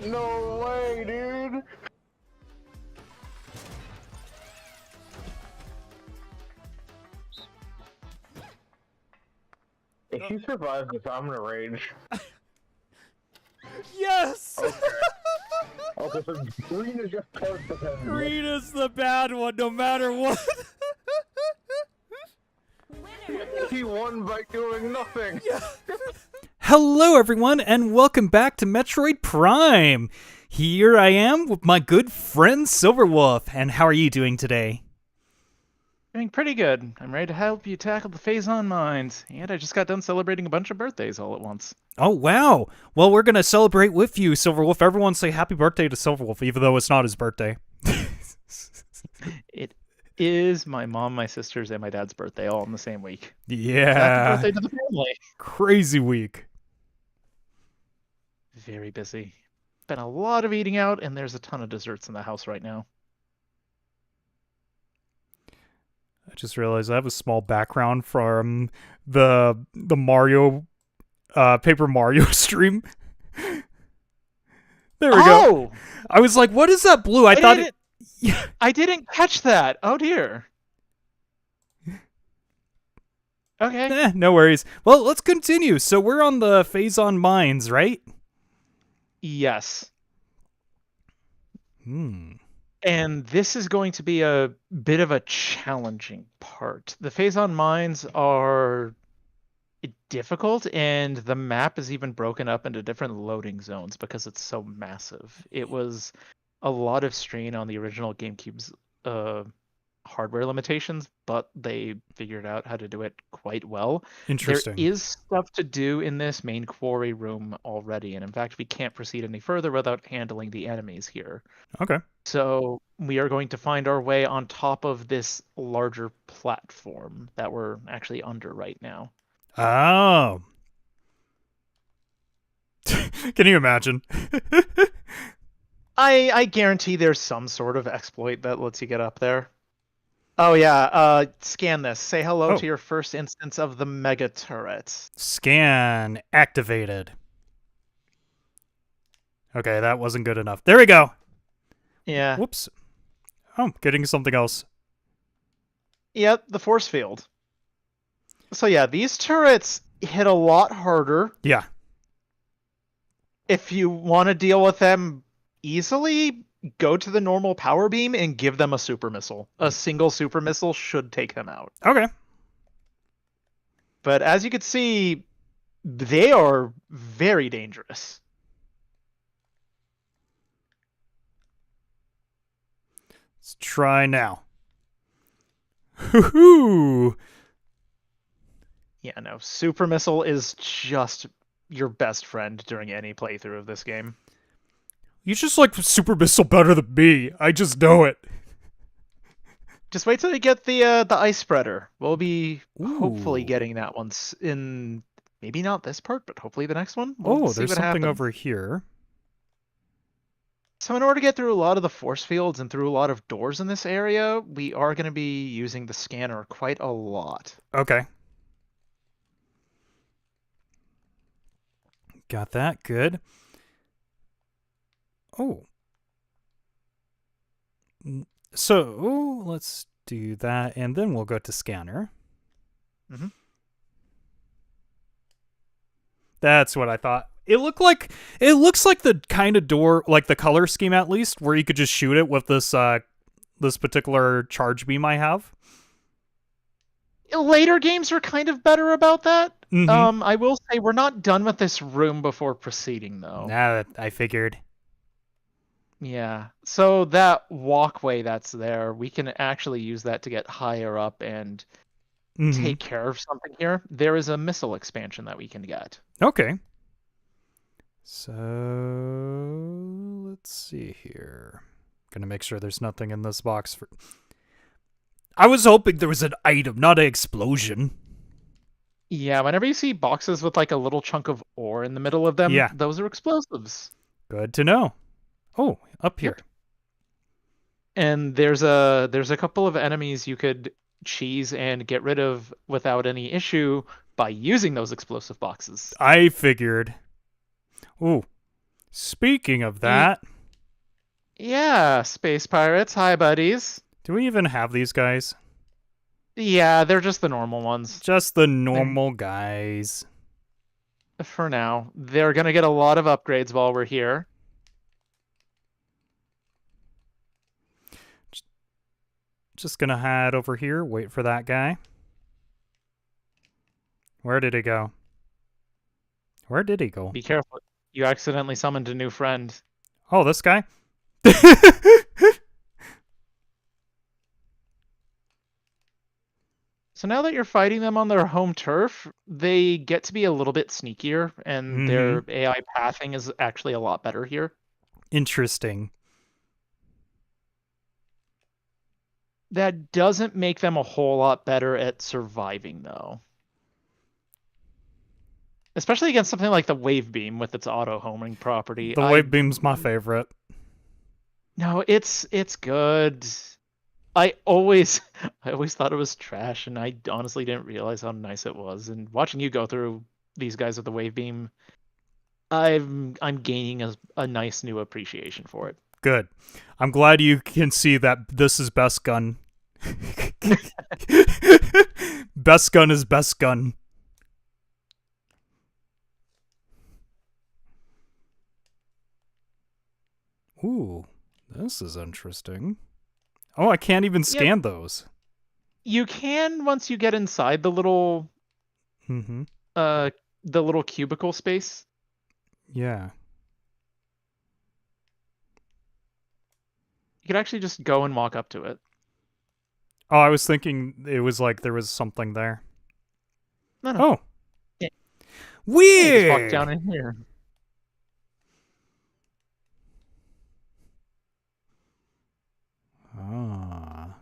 No way, dude! If you survive this, I'm gonna rage. Yes! Okay. Okay, so green is just perfect. Green is the bad one, no matter what. He won by doing nothing! Hello, everyone, and welcome back to Metroid Prime. Here I am with my good friend Silverwolf. And how are you doing today? Doing pretty good. I'm ready to help you tackle the Phazon mines. And I just got done celebrating a bunch of birthdays all at once. Oh, wow. Well, we're going to celebrate with you, Silverwolf. Everyone say happy birthday to Silverwolf, even though it's not his birthday. It is my mom, my sister's, and my dad's birthday all in the same week. Yeah. Happy birthday to the family. Crazy week. Very busy. Been a lot of eating out, and there's a ton of desserts in the house right now. I just realized I have a small background from the Mario, Paper Mario stream. There we go. I was like, what is that blue? I thought it... I didn't catch that. Oh, dear. Okay. No worries. Well, let's continue. So we're on the Phazon mines, right? Yes. And this is going to be a bit of a challenging part. The Phazon mines are difficult, and the map is even broken up into different loading zones because it's so massive. It was a lot of strain on the original GameCube's hardware limitations, but they figured out how to do it quite well. Interesting. There is stuff to do in this main quarry room already, and in fact, we can't proceed any further without handling the enemies here. Okay. So we are going to find our way on top of this larger platform that we're actually under right now. Oh. Can you imagine? I guarantee there's some sort of exploit that lets you get up there. Oh yeah, scan this. Say hello to your first instance of the mega turret. Scan activated. Okay, that wasn't good enough. There we go. Yeah. Whoops. Oh, getting something else. Yep, the force field. So yeah, these turrets hit a lot harder. Yeah. If you want to deal with them easily, go to the normal power beam and give them a super missile. A single super missile should take them out. Okay. But as you can see, they are very dangerous. Let's try now. Hoo-hoo! Yeah, no, super missile is just your best friend during any playthrough of this game. You just like super missile better than me. I just know it. Just wait till you get the ice spreader. We'll be hopefully Ooh. getting that once in maybe not this part, but hopefully the next one. We'll there's something happens over here. So in order to get through a lot of the force fields and through a lot of doors in this area, we are going to be using the scanner quite a lot. Okay. Got that. Good. Oh. So, let's do that, and then we'll go to scanner. Mm-hmm. That's what I thought. It looks like the kind of door, like the color scheme at least, where you could just shoot it with this this particular charge beam I have. Later games are kind of better about that. Mm-hmm. I will say we're not done with this room before proceeding, though. Nah, I figured. Yeah. So that walkway that's there, we can actually use that to get higher up and take care of something here. There is a missile expansion that we can get. Okay. So, let's see here. Gonna make sure there's nothing in this box for... I was hoping there was an item, not an explosion. Yeah, whenever you see boxes with like a little chunk of ore in the middle of them, those are explosives. Good to know. Oh, up here. Yep. And there's a couple of enemies you could cheese and get rid of without any issue by using those explosive boxes. I figured. Ooh. Speaking of that, Yeah, space pirates. Hi, buddies. do we even have these guys? Yeah, they're just the normal ones. Just the normal guys. For now. They're going to get a lot of upgrades while we're here. Just gonna head over here, wait for that guy. Where did he go? Where did he go? Be careful. You accidentally summoned a new friend. Oh, this guy? So now that you're fighting them on their home turf, they get to be a little bit sneakier, and their AI pathing is actually a lot better here. Interesting. That doesn't make them a whole lot better at surviving, though. Especially against something like the Wave Beam with its auto-homing property. The wave beam's my favorite. No, it's good. I always thought it was trash, and I honestly didn't realize how nice it was. And watching you go through these guys with the Wave Beam, I'm gaining a nice new appreciation for it. Good. I'm glad you can see that this is best gun. Best gun is best gun. Ooh, this is interesting. Oh, I can't even scan those. You can once you get inside the little the little cubicle space. Yeah. You could actually just go and walk up to it. Oh, I was thinking it was like there was something there. No. Oh. Yeah. Weird. Just walk down in here. Ah.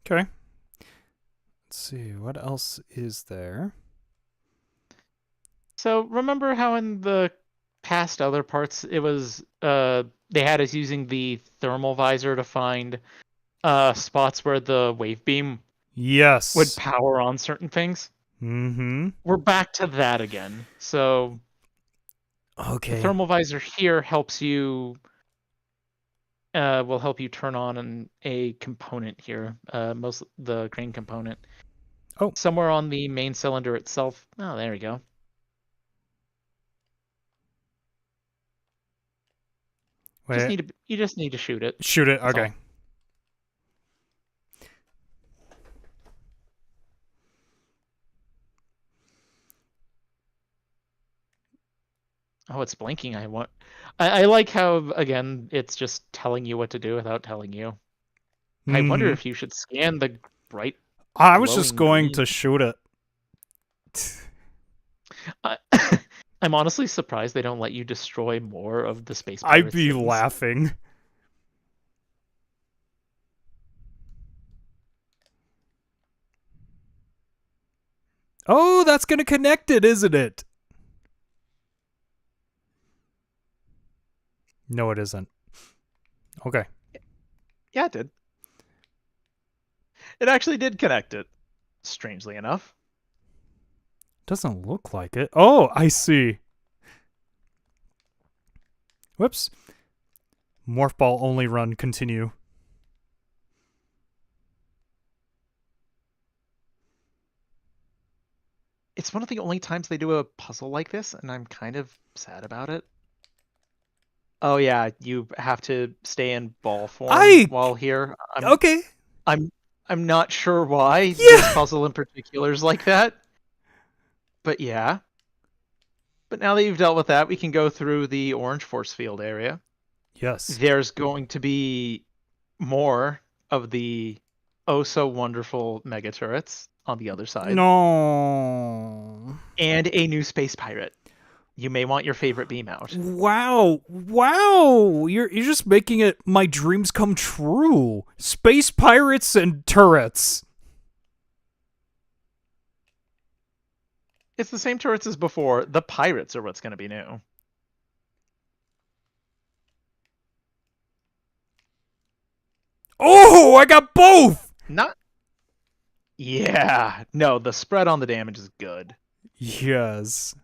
Okay. Let's see, what else is there? So remember how in the past other parts it was they had us using the thermal visor to find spots where the wave beam Yes. would power on certain things? We're back to that again. So okay. the thermal visor here helps you will help you turn on a component here, most the crane component. Oh. Somewhere on the main cylinder itself. Oh, there we go. Wait. You just need to shoot it. Shoot it. That's Okay. Oh, it's blinking. I like how, again, it's just telling you what to do without telling you. I wonder if you should scan the bright. I was just going green. to shoot it. I'm honestly surprised they don't let you destroy more of the space I'd pirates. be laughing. Oh, that's gonna connect it, isn't it? No, it isn't. Okay. Yeah, it did. It actually did connect it, strangely enough. Doesn't look like it. Oh, I see. Whoops. Morph ball only run, continue. It's one of the only times they do a puzzle like this, and I'm kind of sad about it. Oh yeah, you have to stay in ball form while here. Okay. I'm not sure why this puzzle in particular is like that. But yeah. But now that you've dealt with that, we can go through the orange force field area. Yes. There's going to be more of the oh so wonderful mega turrets on the other side. No. And a new space pirate. You may want your favorite beam out. Wow. Wow. You're just making it my dreams come true. Space pirates and turrets. It's the same turrets as before. The pirates are what's going to be new. Oh, I got both! Not. Yeah. No, the spread on the damage is good. Yes.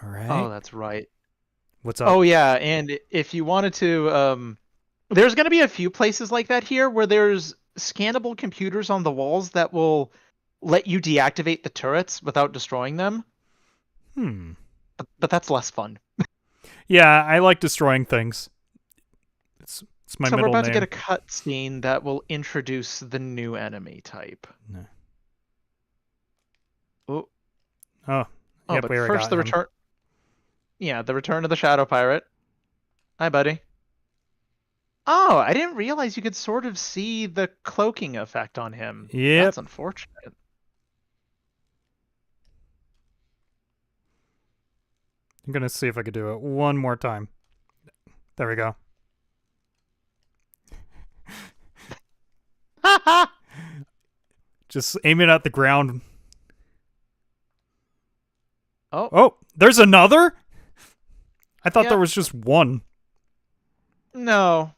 All right. Oh, that's right. What's up? Oh yeah, and if you wanted to, there's going to be a few places like that here where there's scannable computers on the walls that will let you deactivate the turrets without destroying them. But that's less fun. Yeah, I like destroying things. It's my So we're middle about name. to get a cutscene that will introduce the new enemy type. No. Oh, Oh, oh, yep, but we already first got the him. return. Yeah, the return of the Shadow Pirate. Hi, buddy. Oh, I didn't realize you could sort of see the cloaking effect on him. Yep. That's unfortunate. I'm gonna see if I could do it one more time. There we go. Just aim it at the ground. Oh, Oh, there's another? I thought there Yep. was just one. no.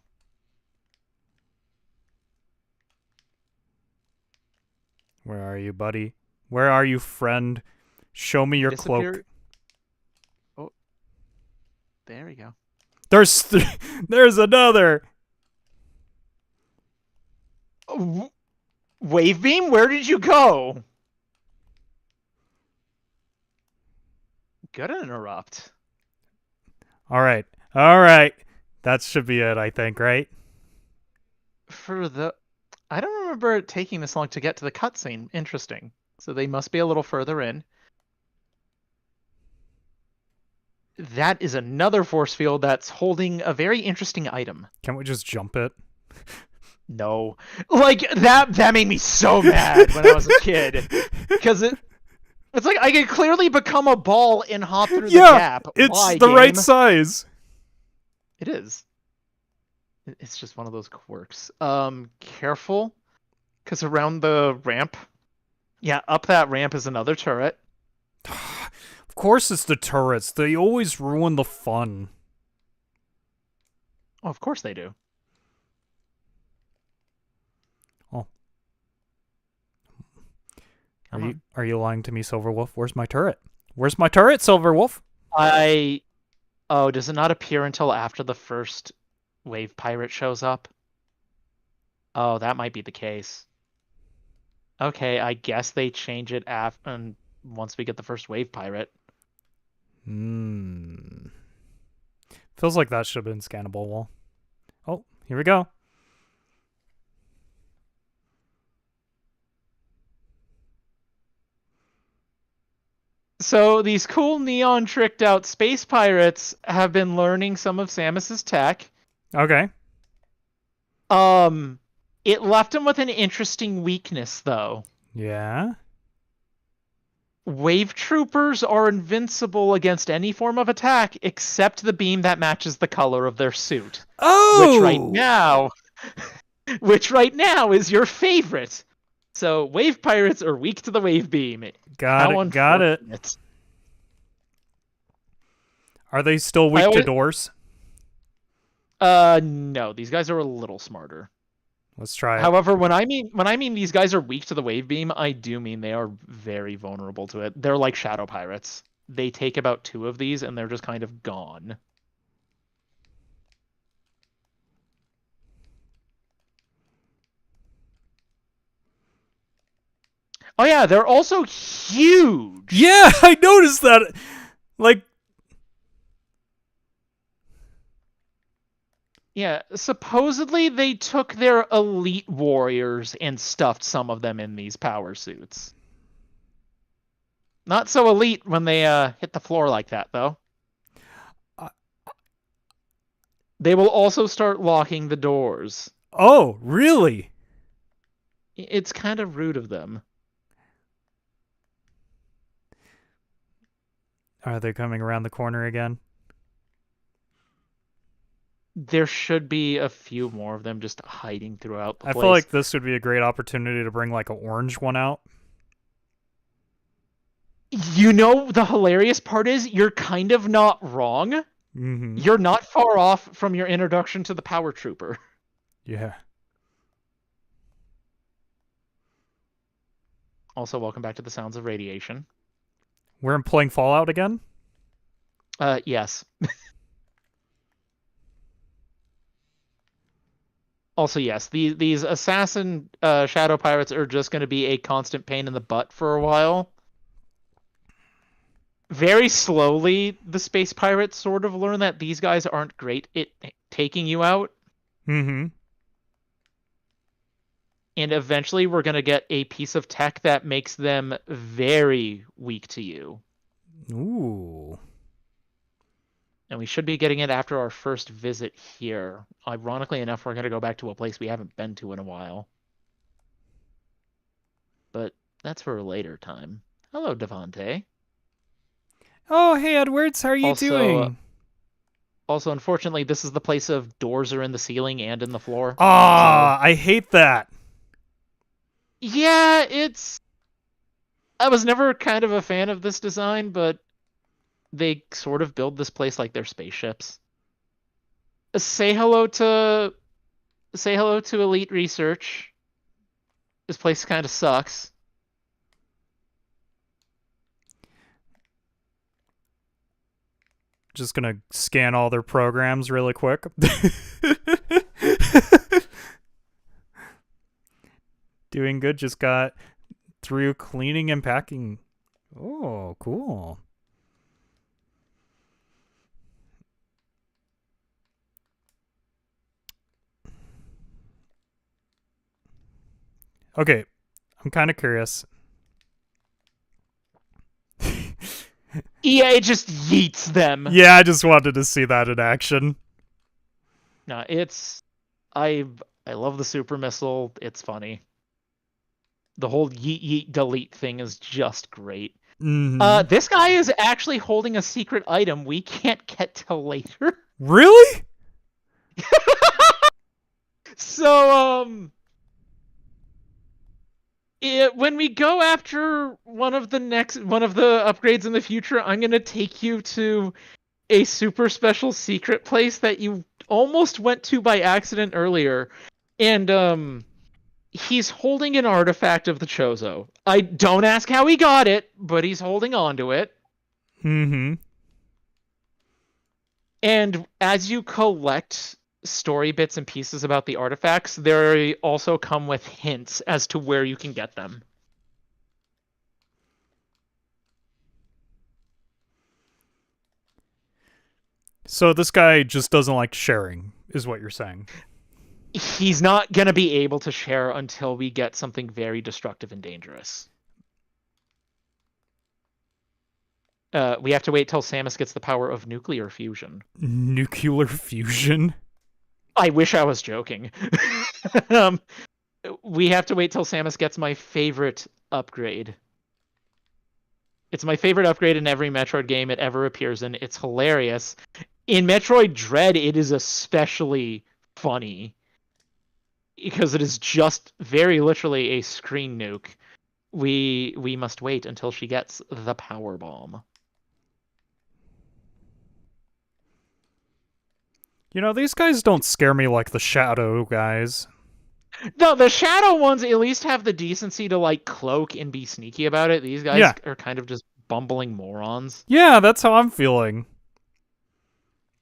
Where are you, buddy? Where are you, friend? Show me your cloak. Disappear. Oh, there we go. There's another. Wave beam, where did you go? Gotta interrupt. All right. All right. That should be it, I think, right? I don't remember it taking this long to get to the cutscene. Interesting. So they must be a little further in. That is another force field that's holding a very interesting item. Can't we just jump it? No. Like, that made me so mad when I was a kid. Because it's like I could clearly become a ball and hop through the gap. It's Why, the right game? size. It is. It's just one of those quirks. Careful. Because around the ramp... Yeah, up that ramp is another turret. Of course it's the turrets. They always ruin the fun. Oh, of course they do. Oh. Are you lying to me, Silverwolf? Where's my turret? Where's my turret, Silverwolf? Oh, does it not appear until after the first wave pirate shows up? Oh, that might be the case. Okay, I guess they change it once we get the first wave pirate. Feels like that should have been scannable wall. Oh, here we go. So these cool neon tricked out space pirates have been learning some of Samus's tech. Okay. It left them with an interesting weakness, though. Yeah. Wave troopers are invincible against any form of attack except the beam that matches the color of their suit. Oh! Which right now is your favorite. So wave pirates are weak to the wave beam. Got it. Are they still weak to doors? No, these guys are a little smarter. Let's try it. However, when I mean these guys are weak to the wave beam, I do mean they are very vulnerable to it. They're like shadow pirates. They take about 2 of these and they're just kind of gone. Oh yeah, they're also huge. Yeah, I noticed that. Like, yeah, supposedly they took their elite warriors and stuffed some of them in these power suits. Not so elite when they hit the floor like that, though. They will also start locking the doors. oh, really? It's kind of rude of them. Are they coming around the corner again? There should be a few more of them just hiding throughout the place. I feel like this would be a great opportunity to bring like an orange one out. You know, the hilarious part is you're kind of not wrong. Mm-hmm. You're not far off from your introduction to the Power Trooper. Yeah. Also, welcome back to the sounds of radiation. We're playing Fallout again? Yes. Also, yes, these assassin shadow pirates are just going to be a constant pain in the butt for a while. Very slowly, the space pirates sort of learn that these guys aren't great at taking you out. Mm-hmm. And eventually we're going to get a piece of tech that makes them very weak to you. Ooh. And we should be getting it after our first visit here. Ironically enough, we're going to go back to a place we haven't been to in a while. But that's for a later time. Hello, Devante. Oh, hey, Edwards. How are you Also, doing? Also, unfortunately, this is the place of doors are in the ceiling and in the floor. Ah, I hate that. Yeah, it's... I was never kind of a fan of this design, but they sort of build this place like they're spaceships. Say hello to Elite Research. This place kind of sucks. Just gonna scan all their programs really quick. Doing good. Just got through cleaning and packing. Oh, cool. Okay, I'm kind of curious. EA just yeets them. Yeah, I just wanted to see that in action. No, it's... I love the super missile. It's funny. The whole yeet yeet delete thing is just great. Mm-hmm. This guy is actually holding a secret item we can't get till later. Really? So, when we go after one of the upgrades in the future, I'm gonna take you to a super special secret place that you almost went to by accident earlier, and he's holding an artifact of the Chozo. I don't ask how he got it, but he's holding on to it. Mm-hmm. And as you collect story bits and pieces about the artifacts, they also come with hints as to where you can get them. So this guy just doesn't like sharing, is what you're saying. He's not going to be able to share until we get something very destructive and dangerous. We have to wait till Samus gets the power of nuclear fusion. Nuclear fusion? I wish I was joking. We have to wait till Samus gets my favorite upgrade. It's my favorite upgrade in every Metroid game it ever appears in. It's hilarious. In Metroid Dread, it is especially funny because it is just very literally a screen nuke. We must wait until she gets the power bomb. You know, these guys don't scare me like the Shadow guys. No, the Shadow ones at least have the decency to like cloak and be sneaky about it. These guys are kind of just bumbling morons. Yeah, that's how I'm feeling.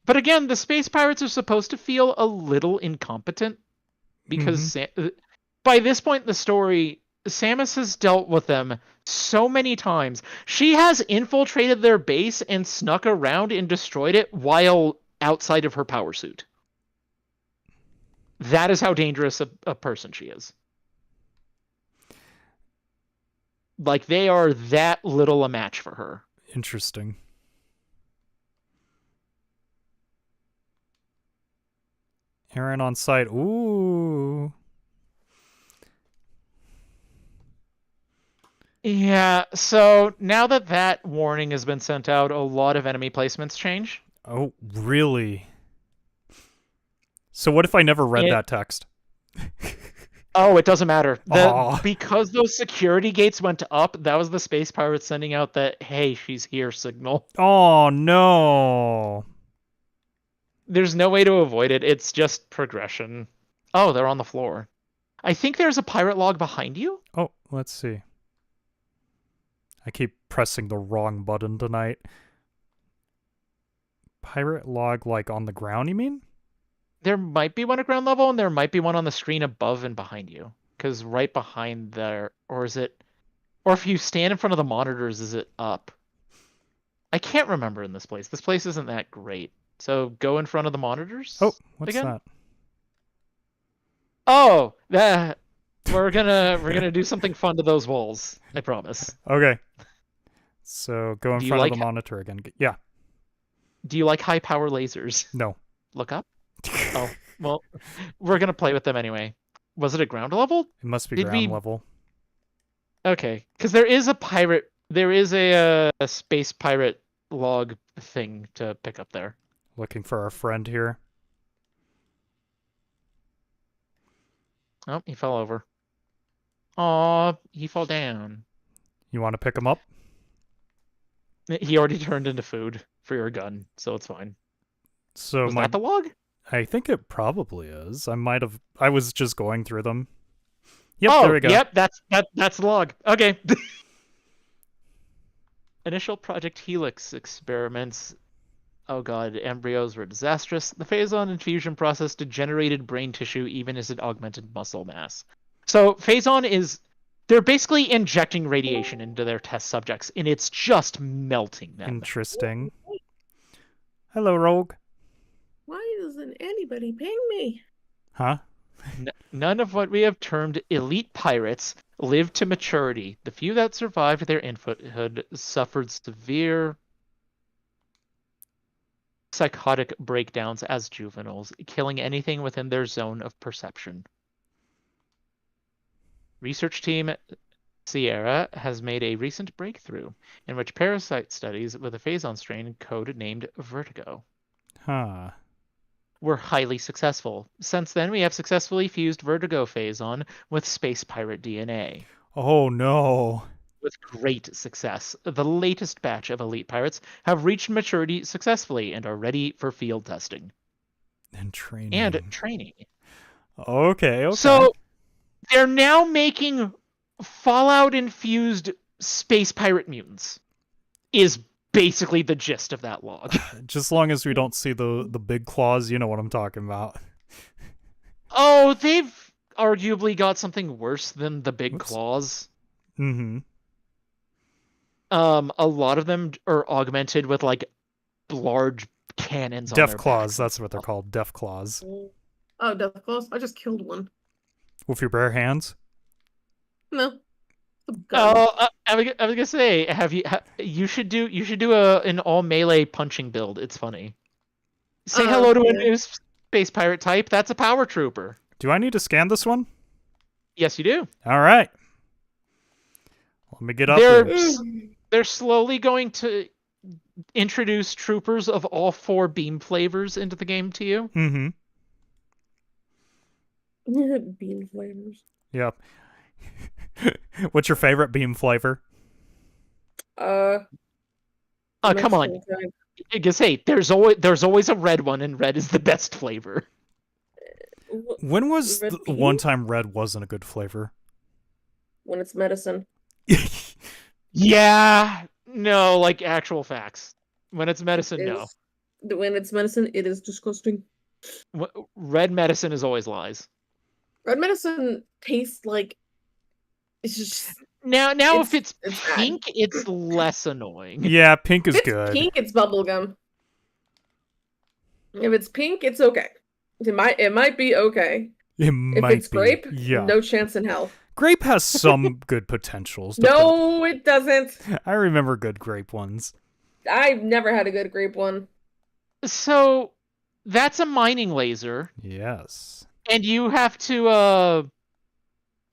But again, the space pirates are supposed to feel a little incompetent because by this point in the story, Samus has dealt with them so many times. She has infiltrated their base and snuck around and destroyed it while outside of her power suit. That is how dangerous a person she is. Like, they are that little a match for her. Interesting. Aaron on site. Ooh. Yeah, so now that warning has been sent out, a lot of enemy placements change. Oh, really? So what if I never read that text? Oh, it doesn't matter. Aw. Because those security gates went up, that was the space pirates sending out that, hey, she's here signal. Oh, no. There's no way to avoid it. It's just progression. Oh, they're on the floor. I think there's a pirate log behind you. Oh, let's see. I keep pressing the wrong button tonight. Pirate log, like, on the ground, you mean? There might be one at ground level, and there might be one on the screen above and behind you. Because right behind there, or is it... Or if you stand in front of the monitors, is it up? I can't remember in this place. This place isn't that great. So go in front of the monitors. Oh, what's again? that? Oh, that we're gonna do something fun to those walls. I promise. Okay. So go in Do you front like of the monitor again. Yeah. Do you like high power lasers? No. Look up. Oh, well, we're gonna play with them anyway. Was it a ground level? It must be Did ground we- level. Okay, because there is a space pirate log thing to pick up there. Looking for our friend here. Oh, he fell over. Aw, he fell down. You want to pick him up? He already turned into food for your gun, so it's fine. So Was that the log? I think it probably is. I was just going through them. Yep, Oh, there we go. yep, that's the log. Okay. Initial Project Helix experiments. Oh god, embryos were disastrous. The phazon infusion process degenerated brain tissue even as it augmented muscle mass. So phazon they're basically injecting radiation into their test subjects, and it's just melting them. Interesting. Hello, Rogue. Why doesn't anybody ping me? Huh? None of what we have termed elite pirates lived to maturity. The few that survived their infanthood suffered severe psychotic breakdowns as juveniles, killing anything within their zone of perception. Research team Sierra has made a recent breakthrough in which parasite studies with a phazon strain code named Vertigo Huh. were highly successful. Since then, we have successfully fused Vertigo phazon with space pirate DNA. Oh, no. With great success. The latest batch of elite pirates have reached maturity successfully and are ready for field testing. And training. And training. Okay. So, they're now making Fallout-infused space pirate mutants. Is basically the gist of that log. Just as long as we don't see the big claws, you know what I'm talking about. Oh, they've arguably got something worse than the big Whoops. claws. Mm-hmm. A lot of them are augmented with like large cannons on Death their claws, backs. that's what they're called. Death claws. Oh, death claws. I just killed one. With your bare hands? No. The gun. Oh, I was gonna say, you should do an all melee punching build. It's funny. Say hello to a yeah. new space pirate type. That's a power trooper. Do I need to scan this one? Yes, you do. All right. Let me get up They're there. they're slowly going to introduce troopers of all 4 beam flavors into the game to you. Mm-hmm. Bean flavors. Yep. What's your favorite beam flavor? Oh, come on. Mexican type. I guess, hey, there's always a red one, and red is the best flavor. When was Red the bean? one time red wasn't a good flavor? When it's medicine. Yeah, no, like actual facts. When it's medicine, no. When it's medicine, it is disgusting. Red medicine is always lies. Red medicine tastes like it's just Now, if it's it's bad. pink, it's less annoying. Yeah, pink is if it's good. pink, it's bubblegum. If it's pink, it's okay. It might be okay. It If might it's be. grape, Yeah. no chance in hell. Grape has some good potentials. No, it doesn't. I remember good grape ones. I've never had a good grape one. So that's a mining laser, Yes. and you have to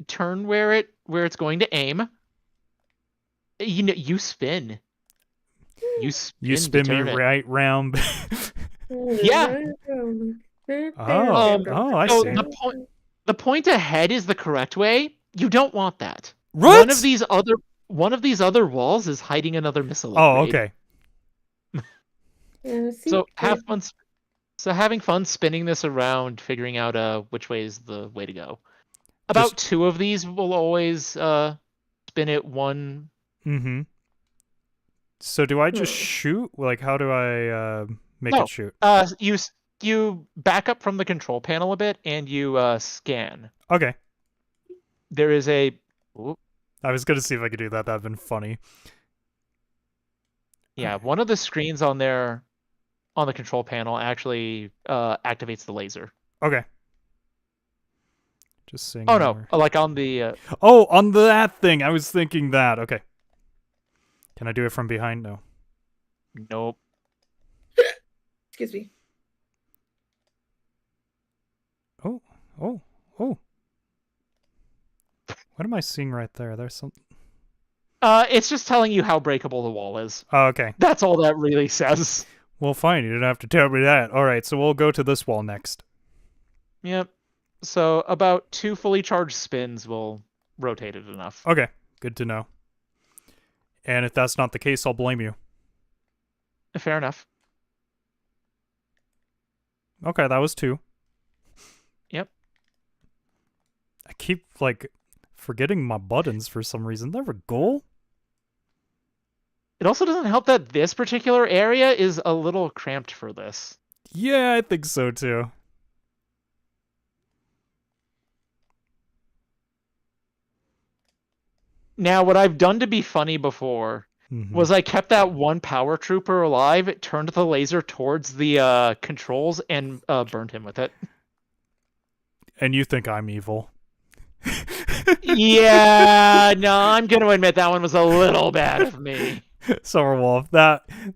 turn where it's going to aim. You spin. You spin. You to spin me turn it. right round. Yeah. Oh, I So see. the point ahead is the correct way. You don't want that. What? One of these other walls is hiding another missile. Oh, upgrade. okay. So have fun. So having fun spinning this around, figuring out which way is the way to go. About Just- 2 of these will always spin it one. Mm-hmm. So do I just Hmm. shoot? Like, how do I make No. it shoot? You back up from the control panel a bit and you scan. Okay. There is a. Oop, I was gonna see if I could do that. That'd been funny. yeah, one of the screens on there on the control panel actually activates the laser. Okay. Just seeing. Oh no, like on the. Oh, on that thing. I was thinking that. Okay. Can I do it from behind? No. Nope. Excuse me. Oh. Oh. Oh. What am I seeing right there? There's some. It's just telling you how breakable the wall is. Oh, okay. That's all that really says. Well, fine. You didn't have to tell me that. All right. So we'll go to this wall next. Yep. So about 2 fully charged spins will rotate it enough. Okay. Good to know. And if that's not the case, I'll blame you. Fair enough. Okay, that was 2. Yep. I keep, like, forgetting my buttons for some reason. There we go. It also doesn't help that this particular area is a little cramped for this. Yeah, I think so too. Now, what I've done to be funny before Mhm. was I kept that one power trooper alive, turned the laser towards the controls, and burned him with it. And you think I'm evil. Yeah, no, I'm going to admit that one was a little bad of me. Summerwolf,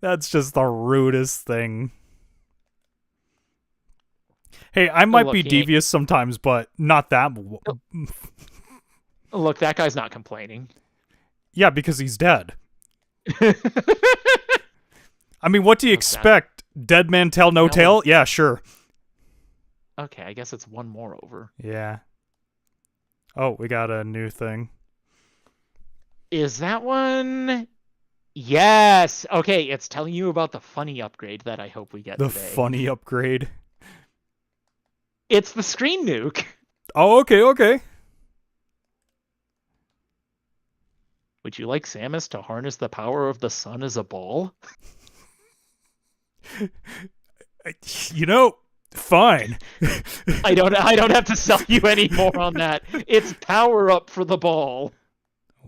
that's just the rudest thing. Hey, I might Look, be he ain't- devious sometimes, but not that. Look, that guy's not complaining. Yeah, because he's dead. I mean, what do you expect? Dead man tell no tale? Yeah, sure. Okay, I guess it's one more over. Yeah. Oh, we got a new thing. Is that one? Yes. Okay, it's telling you about the funny upgrade that I hope we get The today. funny upgrade. It's the screen nuke. Oh, okay. Would you like Samus to harness the power of the sun as a ball? You know, fine. I don't have to sell you any more on that. It's power up for the ball.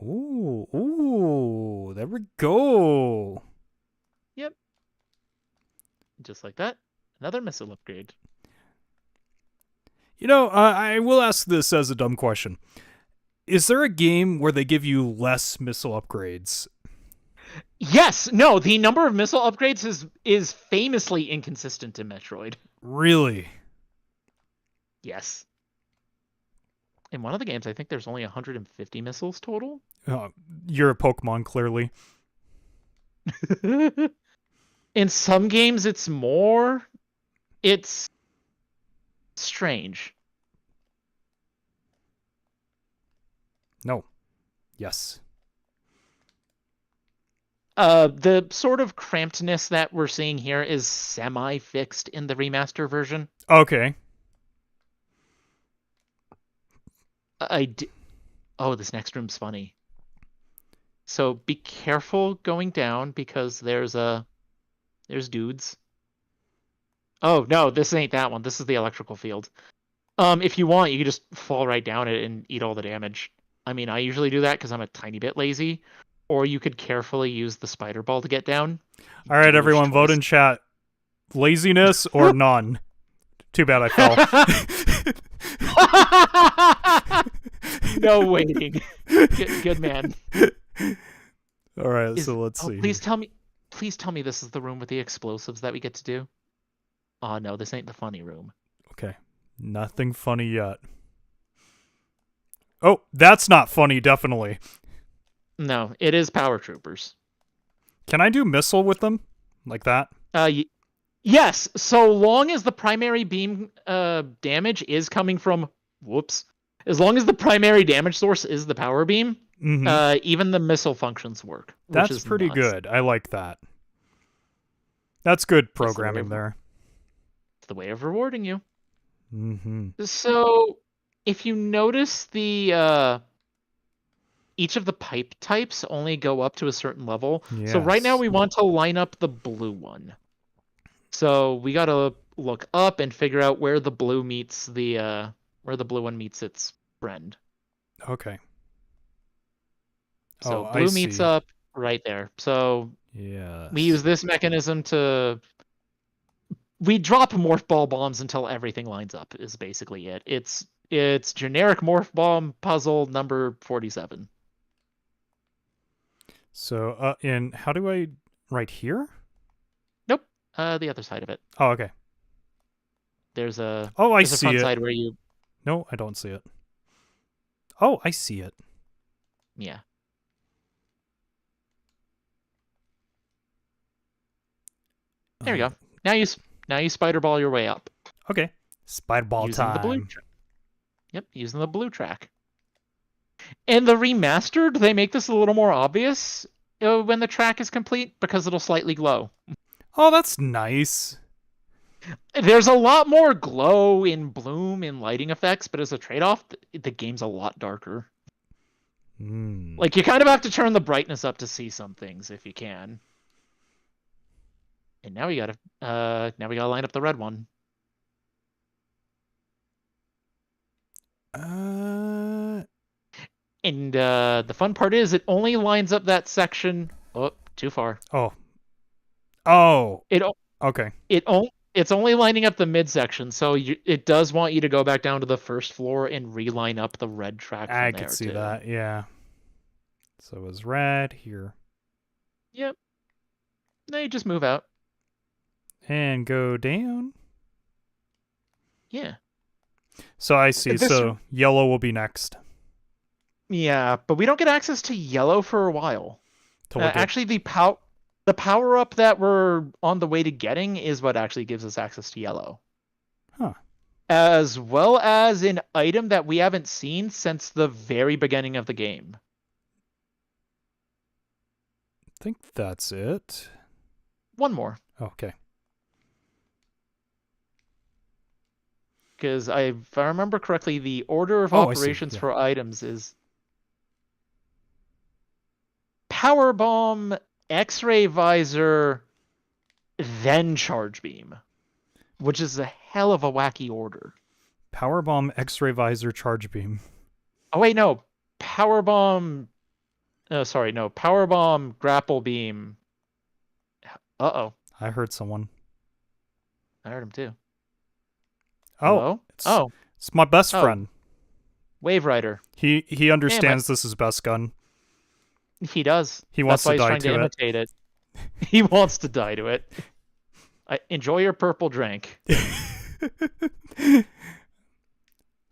Ooh, there we go. Yep. Just like that. Another missile upgrade. You know, I will ask this as a dumb question. Is there a game where they give you less missile upgrades? Yes. No, the number of missile upgrades is famously inconsistent in Metroid. Really? Yes. In one of the games, I think there's only 150 missiles total. You're a Pokemon, clearly. In some games, it's more. It's strange. No. Yes. The sort of crampedness that we're seeing here is semi-fixed in the remaster version. Okay. Oh, this next room's funny. So be careful going down because there's dudes. Oh no, this ain't that one. This is the electrical field. If you want, you can just fall right down it and eat all the damage. I mean, I usually do that because I'm a tiny bit lazy. Or you could carefully use the spider ball to get down. All right, everyone, vote in chat. Laziness or none? Too bad I fell. No waiting. Good man. All right, so let's see. Please tell me this is the room with the explosives that we get to do. Oh no, this ain't the funny room. Okay, nothing funny yet. Oh, that's not funny, definitely. No, it is Power Troopers. Can I do missile with them? Like that? Yes, so long as the primary beam damage is coming from... Whoops. As long as the primary damage source is the power beam, even the missile functions work. That's pretty good. I like that. That's good programming there. It's the way of rewarding you. Mm-hmm. So if you notice the each of the pipe types only go up to a certain level. So right now Yes. we want to line up the blue one. So we gotta look up and figure out where the blue meets where the blue one meets its friend. Okay. So I blue meets see. up right there. So Yes. we use this mechanism to we drop morph ball bombs until everything lines up is basically it. It's generic morph bomb puzzle number 47. So, and how do I... Right here? Nope. The other side of it. Oh, okay. There's a Oh, I there's a see front it. side where you No, I don't see it. Oh, I see it. yeah. There we go. Now you spider ball your way up Okay. Spider ball using the blue time. track. Yep, using the blue track. And the remastered, they make this a little more obvious when the track is complete because it'll slightly glow. Oh, that's nice. There's a lot more glow in bloom in lighting effects, but as a trade-off, the game's a lot darker. Mm. Like you kind of have to turn the brightness up to see some things if you can. And now we gotta line up the red one. And the fun part is it only lines up that section. Oh, too far. Oh. Okay. It's only lining up the midsection, so it does want you to go back down to the first floor and reline up the red track from I there could see too. that, yeah. So it was red here. Yep. Now you just move out. And go down. Yeah. So I see. This- So yellow will be next. Yeah, but we don't get access to yellow for a while. To look at- Actually, the power up that we're on the way to getting is what actually gives us access to yellow. Huh. As well as an item that we haven't seen since the very beginning of the game. I think that's it. One more. Okay. Because if I remember correctly, the order of Oh, I see, operations yeah. for items is power bomb, X-ray visor, then charge beam, which is a hell of a wacky order. Power bomb, X-ray visor, charge beam. Oh wait, no, power bomb. Sorry, no, power bomb, grapple beam. Uh-oh, I heard someone. I heard him too. Oh, Hello? it's my best Oh. friend. Wave Rider. He understands this is best gun. He does. He wants That's why to die he's trying to it. imitate it. He wants to die to it. Enjoy your purple drink.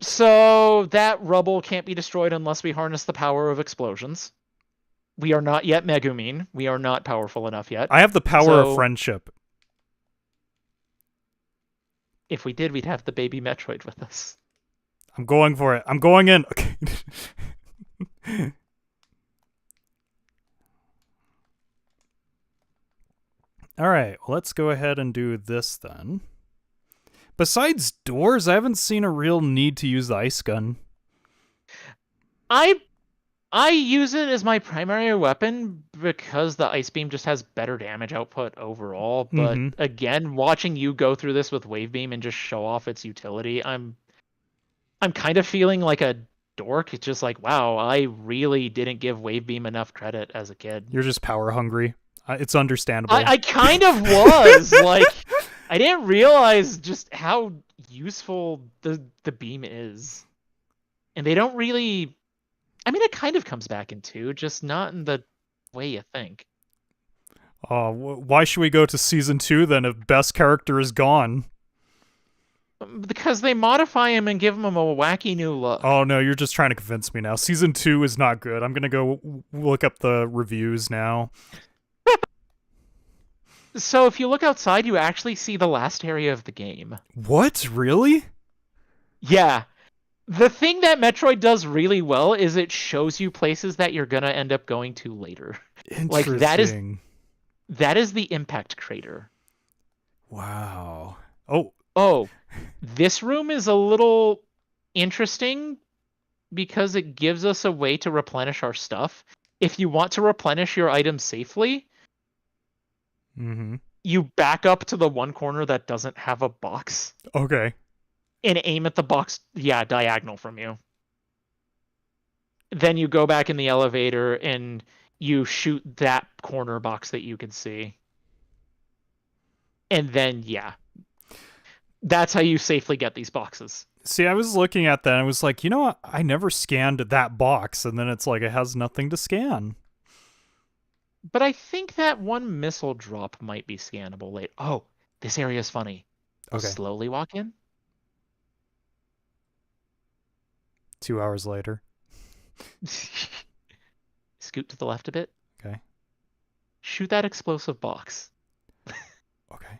So that rubble can't be destroyed unless we harness the power of explosions. We are not yet Megumin. We are not powerful enough yet. I have the power of friendship. If we did, we'd have the baby Metroid with us. I'm going for it. I'm going in. Okay. All right, well, let's go ahead and do this then. Besides doors, I haven't seen a real need to use the ice gun. I use it as my primary weapon because the ice beam just has better damage output overall. But again, watching you go through this with wave beam and just show off its utility, I'm kind of feeling like a dork. It's just like, wow, I really didn't give wave beam enough credit as a kid. You're just power hungry. It's understandable. I kind of was. Like, I didn't realize just how useful the beam is. And they don't really... I mean, it kind of comes back in 2, just not in the way you think. Why should we go to Season 2 then if best character is gone? Because they modify him and give him a wacky new look. Oh no, you're just trying to convince me now. Season 2 is not good. I'm gonna go look up the reviews now. So if you look outside, you actually see the last area of the game. What? Really? Yeah. The thing that Metroid does really well is it shows you places that you're gonna end up going to later. Like that is the impact crater. Wow. Oh, Oh, this room is a little interesting because it gives us a way to replenish our stuff. If you want to replenish your items safely, Mm-hmm. you back up to the one corner that doesn't have a box Okay. and aim at the box, diagonal from you. Then you go back in the elevator and you shoot that corner box that you can see. And then, that's how you safely get these boxes. See, I was looking at that and I was like, you know what? I never scanned that box, and then it's like it has nothing to scan. But I think that one missile drop might be scannable later. Oh, this area is funny. Okay. Slowly walk in. 2 hours later. Scoot to the left a bit. Okay. Shoot that explosive box. Okay.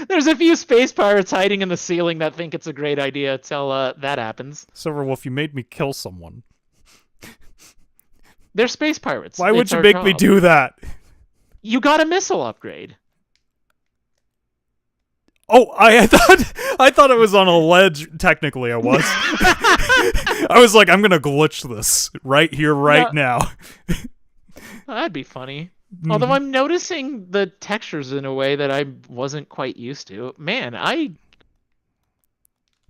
There's a few space pirates hiding in the ceiling that think it's a great idea till that happens. Silverwolf, you made me kill someone. They're space pirates. Why would It's you our make me job. do that? You got a missile upgrade. Oh, I thought it was on a ledge. Technically, I was. I was like, I'm gonna glitch this right here, right now. That'd be funny. Although I'm noticing the textures in a way that I wasn't quite used to. Man,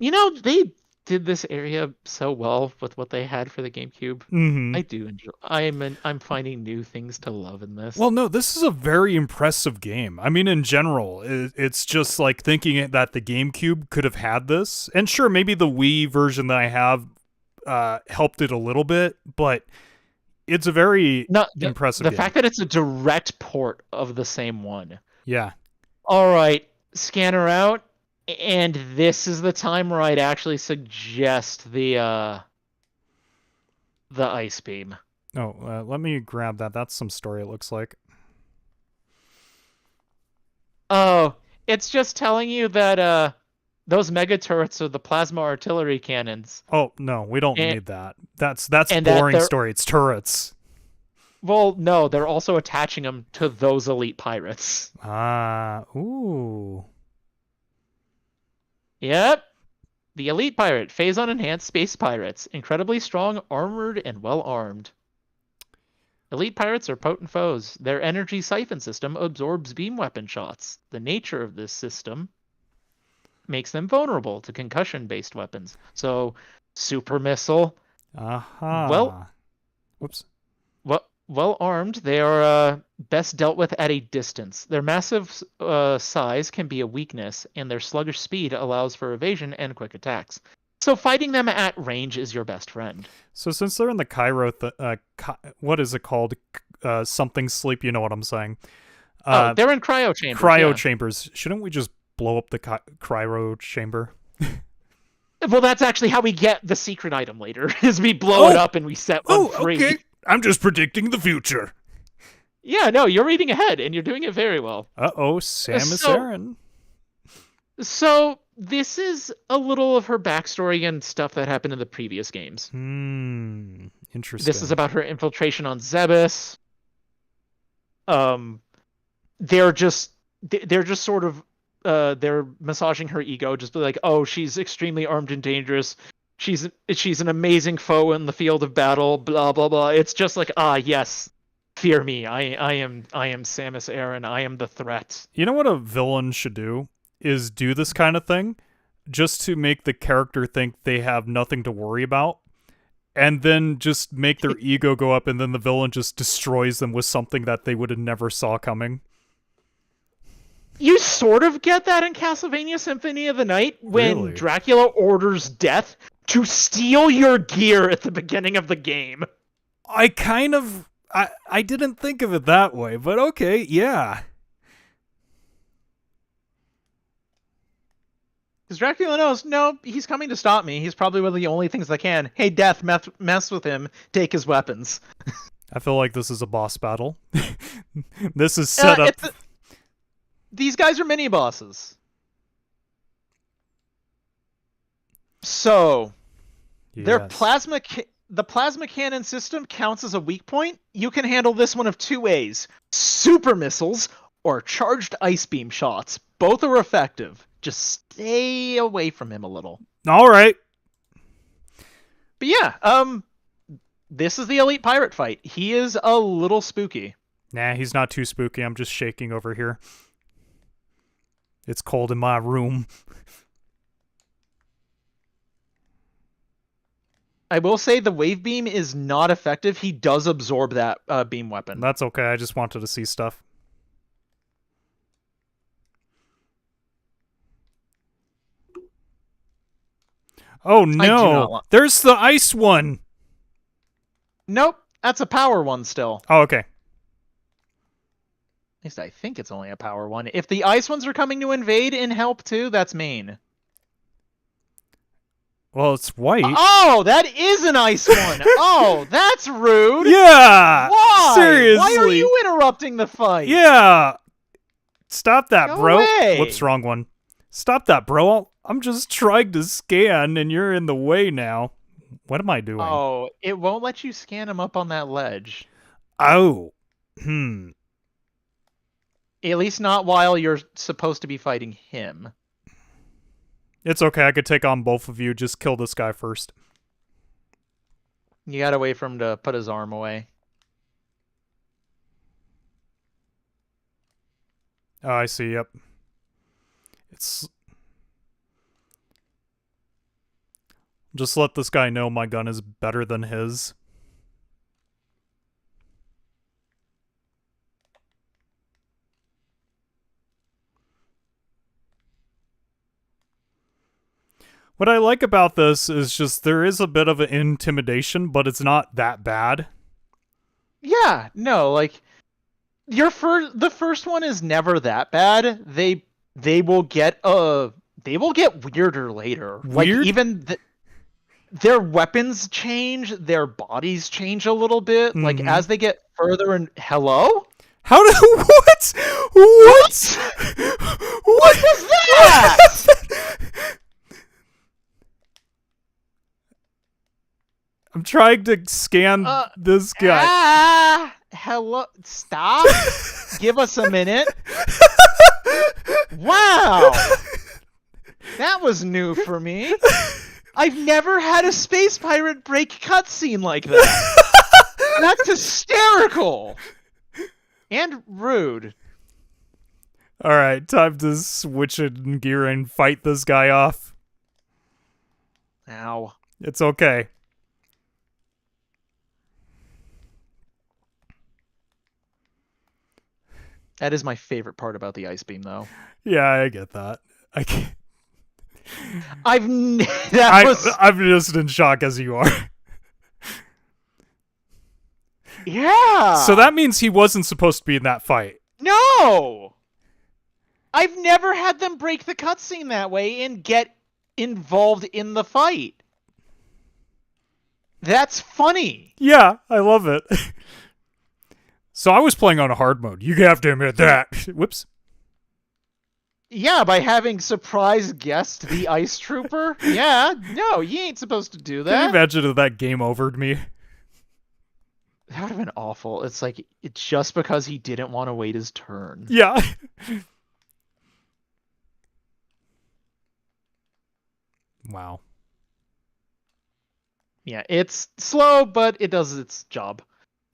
they did this area so well with what they had for the GameCube. Mm-hmm. I do enjoy. I'm finding new things to love in this. Well, no, this is a very impressive game. I mean, in general, it's just like thinking that the GameCube could have had this. And sure, maybe the Wii version that I have helped it a little bit, but it's a very impressive the game. fact that it's a direct port of the same one. Yeah. All right, scanner out. And this is the time where I'd actually suggest the ice beam. Oh, let me grab that. That's some story, it looks like. Oh, it's just telling you that those mega turrets are the plasma artillery cannons. Oh, no, we don't need that. That's and boring that story. It's turrets. Well, no, they're also attaching them to those elite pirates. Ooh. Yep. The elite pirate, phase-on enhanced space pirates, incredibly strong, armored, and well-armed. Elite pirates are potent foes. Their energy siphon system absorbs beam weapon shots. The nature of this system makes them vulnerable to concussion-based weapons. So, super missile. Whoops. Well armed, they are best dealt with at a distance. Their massive size can be a weakness, and their sluggish speed allows for evasion and quick attacks. So fighting them at range is your best friend. So since they're in the Cairo, what is it called? Something sleep. You know what I'm saying? They're in cryo chambers. Cryo chambers. Shouldn't we just blow up the cryo chamber? Well, that's actually how we get the secret item later. Is we blow it up and we set one free. Okay. I'm just predicting the future. Yeah, no, you're reading ahead, and you're doing it very well. Samus Aran. So, this is a little of her backstory and stuff that happened in the previous games. Interesting. This is about her infiltration on Zebes. They're just sort of, they're massaging her ego, just be like, oh, she's extremely armed and dangerous. She's an amazing foe in the field of battle, blah, blah, blah. It's just like, yes, fear me. I am Samus Aran. I am the threat. You know what a villain should do? Is do this kind of thing just to make the character think they have nothing to worry about, and then just make their ego go up, and then the villain just destroys them with something that they would have never saw coming. You sort of get that in Castlevania Symphony of the Night when Really? Dracula orders Death to steal your gear at the beginning of the game. I didn't think of it that way, but okay, yeah. Because Dracula knows, no, he's coming to stop me. He's probably one of the only things that can. Hey, Death, mess with him. Take his weapons. I feel like this is a boss battle. This is set up. These guys are mini bosses. So, their Yes. plasma the plasma cannon system counts as a weak point, you can handle this one of two ways: super missiles or charged ice beam shots. Both are effective. Just stay away from him a little. All right. But yeah, this is the elite pirate fight. He is a little spooky. Nah, he's not too spooky. I'm just shaking over here. It's cold in my room. I will say the wave beam is not effective. He does absorb that beam weapon. That's okay. I just wanted to see stuff. Oh no! There's the ice one! Nope, that's a power one still. Oh, okay. At least I think it's only a power one. If the ice ones are coming to invade and help too, that's main. Well, it's white. Oh, that is an ice one. Oh, that's rude. Yeah! Why? Seriously! Why are you interrupting the fight? Yeah! Stop that, Go bro. away. Whoops, wrong one. Stop that, bro. I'm just trying to scan, and you're in the way now. What am I doing? Oh, it won't let you scan him up on that ledge. Oh. At least not while you're supposed to be fighting him. It's okay. I could take on both of you. Just kill this guy first. You gotta wait for him to put his arm away. Oh, I see. Yep. Just let this guy know my gun is better than his. What I like about this is just there is a bit of an intimidation, but it's not that bad. Yeah, no, like the first one is never that bad. They will get weirder later. Weird? Like even their weapons change, their bodies change a little bit. Mm-hmm. Like as they get further and hello? How did what? What? What was that? I'm trying to scan this guy. Hello. Stop. Give us a minute. Wow. That was new for me. I've never had a space pirate break cutscene like that. That's hysterical. And rude. Alright, time to switch it in gear and fight this guy off. Ow. It's okay. That is my favorite part about the ice beam, though. Yeah, I get that. I can't. I'm just in shock as you are. Yeah. So that means he wasn't supposed to be in that fight. No. I've never had them break the cutscene that way and get involved in the fight. That's funny. Yeah, I love it. So I was playing on a hard mode. You have to admit that. Whoops. Yeah, by having surprise guest the ice trooper. Yeah, no, you ain't supposed to do Can you that. imagine if that game overed me? That would have been awful. It's like it's just because he didn't want to wait his turn. Yeah. Wow. Yeah, it's slow, but it does its job.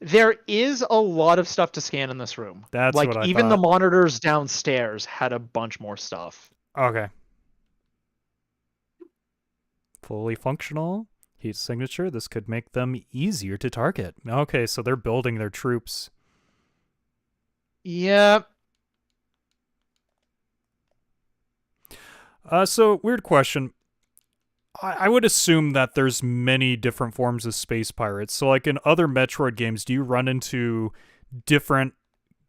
There is a lot of stuff to scan in this room. That's like what I even thought. the monitors downstairs had a bunch more stuff. Okay. Fully functional. Heat signature. This could make them easier to target. Okay, so they're building their troops. Yeah. So, weird question. I would assume that there's many different forms of space pirates. So, like in other Metroid games, do you run into different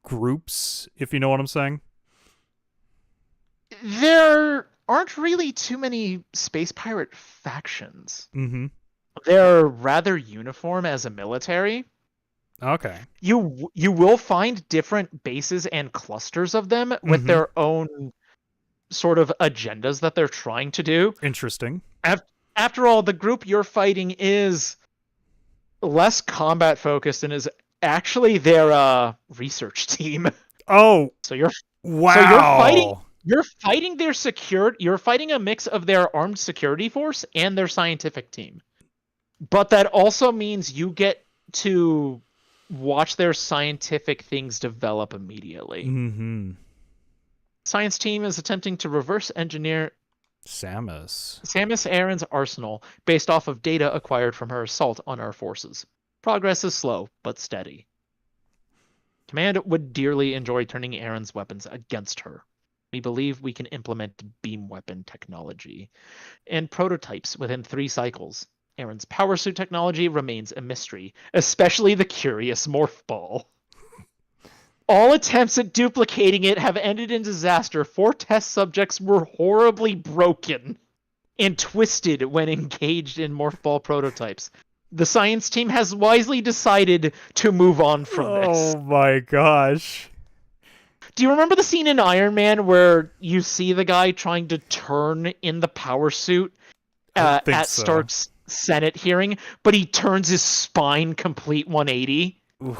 groups, if you know what I'm saying? There aren't really too many space pirate factions. Mm-hmm. They're rather uniform as a military. Okay. You will find different bases and clusters of them with their own sort of agendas that they're trying to do. Interesting. After all, the group you're fighting is less combat focused and is actually their research team. Oh, So you're wow. you're fighting their you're fighting a mix of their armed security force and their scientific team. But that also means you get to watch their scientific things develop immediately. Mm-hmm. Science team is attempting to reverse engineer Samus Aran's arsenal based off of data acquired from her assault on our forces. Progress is slow, but steady. Command would dearly enjoy turning Aran's weapons against her. We believe we can implement beam weapon technology and prototypes within 3 cycles. Aran's power suit technology remains a mystery, especially the curious morph ball. All attempts at duplicating it have ended in disaster. 4 test subjects were horribly broken and twisted when engaged in morph ball prototypes. The science team has wisely decided to move on from this. Oh my gosh. Do you remember the scene in Iron Man where you see the guy trying to turn in the power suit at Stark's Senate hearing, but he turns his spine complete 180? Oof.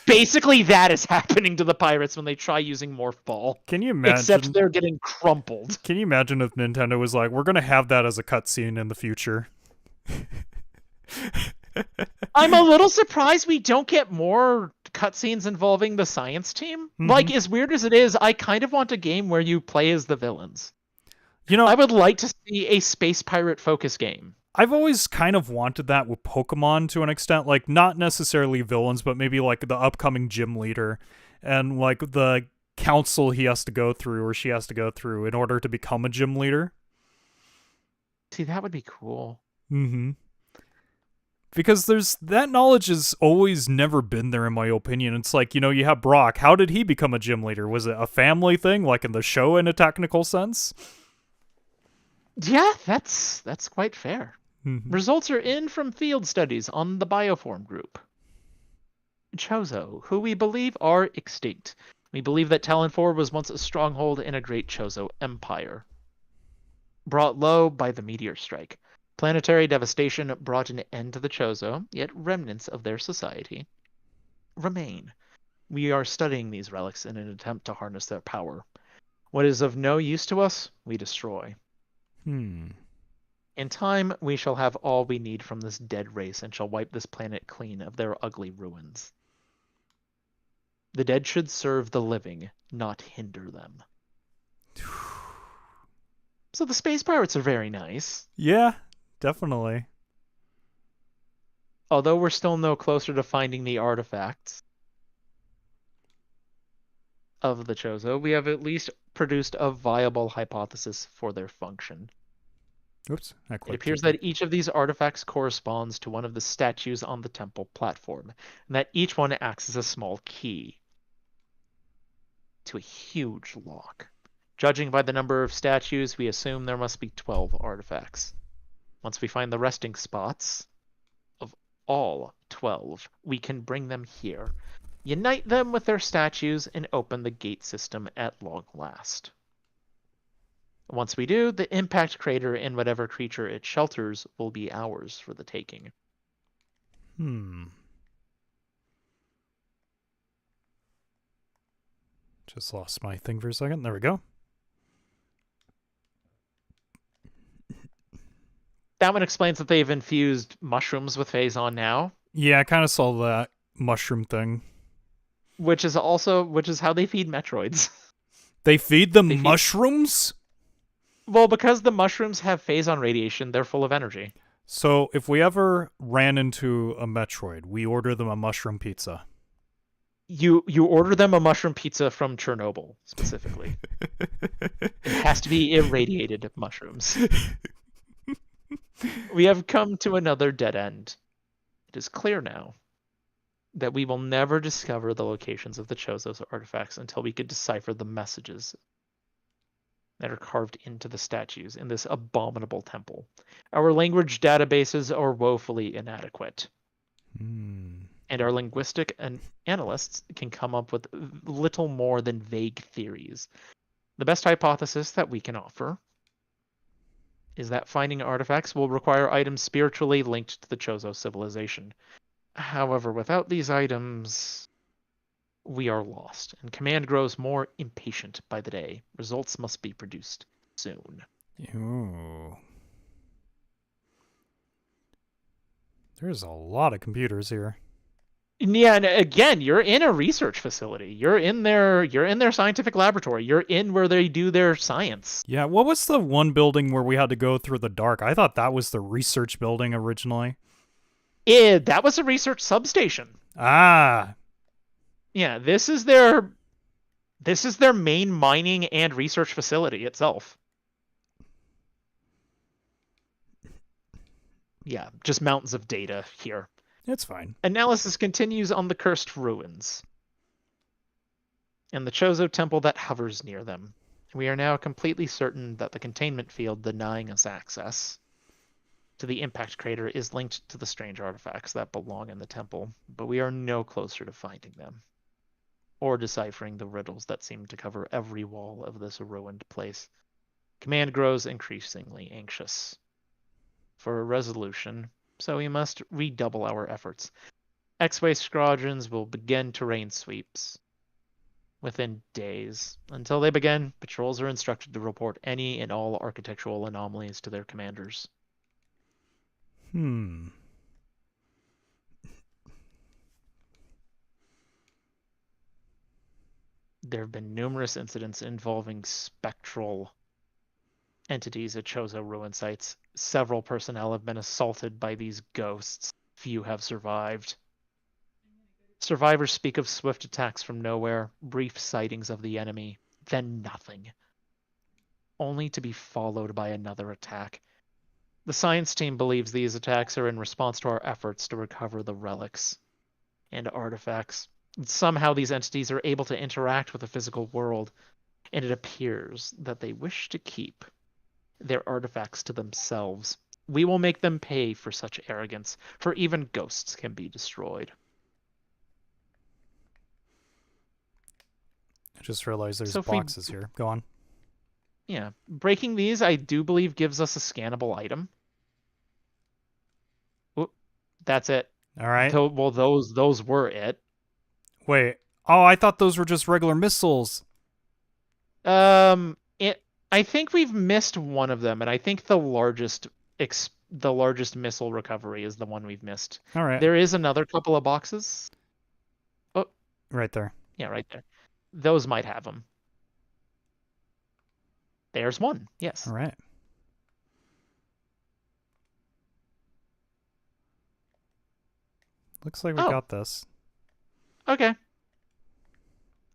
Basically, that is happening to the pirates when they try using Morph Ball. Can you imagine? Except they're getting crumpled. Can you imagine if Nintendo was like, we're going to have that as a cutscene in the future? I'm a little surprised we don't get more cutscenes involving the science team. Mm-hmm. Like, as weird as it is, I kind of want a game where you play as the villains. You know, I would like to see a space pirate focus game. I've always kind of wanted that with Pokemon to an extent, like not necessarily villains, but maybe like the upcoming gym leader and like the council he has to go through or she has to go through in order to become a gym leader. See, that would be cool. Mm-hmm. Because that knowledge has always never been there, in my opinion. It's like, you have Brock. How did he become a gym leader? Was it a family thing, like in the show in a technical sense? Yeah, that's quite fair. Mm-hmm. Results are in from field studies on the bioform group. Chozo, who we believe are extinct. We believe that Talon 4 was once a stronghold in a great Chozo empire. Brought low by the meteor strike. Planetary devastation brought an end to the Chozo, yet remnants of their society remain. We are studying these relics in an attempt to harness their power. What is of no use to us, we destroy. In time, we shall have all we need from this dead race and shall wipe this planet clean of their ugly ruins. The dead should serve the living, not hinder them. So the space pirates are very nice. Yeah, definitely. Although we're still no closer to finding the artifacts of the Chozo, we have at least produced a viable hypothesis for their function. Oops, It appears that each of these artifacts corresponds to one of the statues on the temple platform, and that each one acts as a small key to a huge lock. Judging by the number of statues, we assume there must be 12 artifacts. Once we find the resting spots of all 12, we can bring them here, unite them with their statues, and open the gate system at long last. Once we do, the impact crater and whatever creature it shelters will be ours for the taking. Just lost my thing for a second. There we go. That one explains that they've infused mushrooms with Phazon now. Yeah, I kind of saw that mushroom thing. Which is how they feed Metroids. They feed them mushrooms? Well, because the mushrooms have Phazon radiation, they're full of energy. So if we ever ran into a Metroid, we order them a mushroom pizza. You order them a mushroom pizza from Chernobyl, specifically. It has to be irradiated mushrooms. We have come to another dead end. It is clear now that we will never discover the locations of the Chozo's artifacts until we could decipher the messages that are carved into the statues in this abominable temple. Our language databases are woefully inadequate. And our linguistic analysts can come up with little more than vague theories. The best hypothesis that we can offer is that finding artifacts will require items spiritually linked to the Chozo civilization. However, without these items, we are lost, and command grows more impatient by the day. Results must be produced soon. Ooh. There's a lot of computers here. Yeah, and again, you're in a research facility. You're in their scientific laboratory. You're in where they do their science. Yeah, what was the one building where we had to go through the dark? I thought that was the research building originally. That was a research substation. Ah. Yeah, this is their main mining and research facility itself. Yeah, just mountains of data here. It's fine. Analysis continues on the cursed ruins and the Chozo temple that hovers near them. We are now completely certain that the containment field denying us access to the impact crater is linked to the strange artifacts that belong in the temple, but we are no closer to finding them or deciphering the riddles that seem to cover every wall of this ruined place. Command grows increasingly anxious for a resolution, so we must redouble our efforts. X-Way squadrons will begin terrain sweeps within days. Until they begin, patrols are instructed to report any and all architectural anomalies to their commanders. Hmm. There have been numerous incidents involving spectral entities at Chozo ruin sites. Several personnel have been assaulted by these ghosts. Few have survived. Survivors speak of swift attacks from nowhere, brief sightings of the enemy, then nothing, only to be followed by another attack. The science team believes these attacks are in response to our efforts to recover the relics and artifacts. Somehow these entities are able to interact with the physical world, and it appears that they wish to keep their artifacts to themselves. We will make them pay for such arrogance, for even ghosts can be destroyed. I just realized there's So if we- boxes here. Go on. Yeah, breaking these, I do believe, gives us a scannable item. Oop, that's it. All right. Well, those were it. Wait. Oh, I thought those were just regular missiles. I think we've missed one of them, and I think the largest missile recovery is the one we've missed. All right. There is another couple of boxes. Oh, Right there. yeah, right there. Those might have them. There's one. Yes. All right. Looks like we Oh. got this. Okay.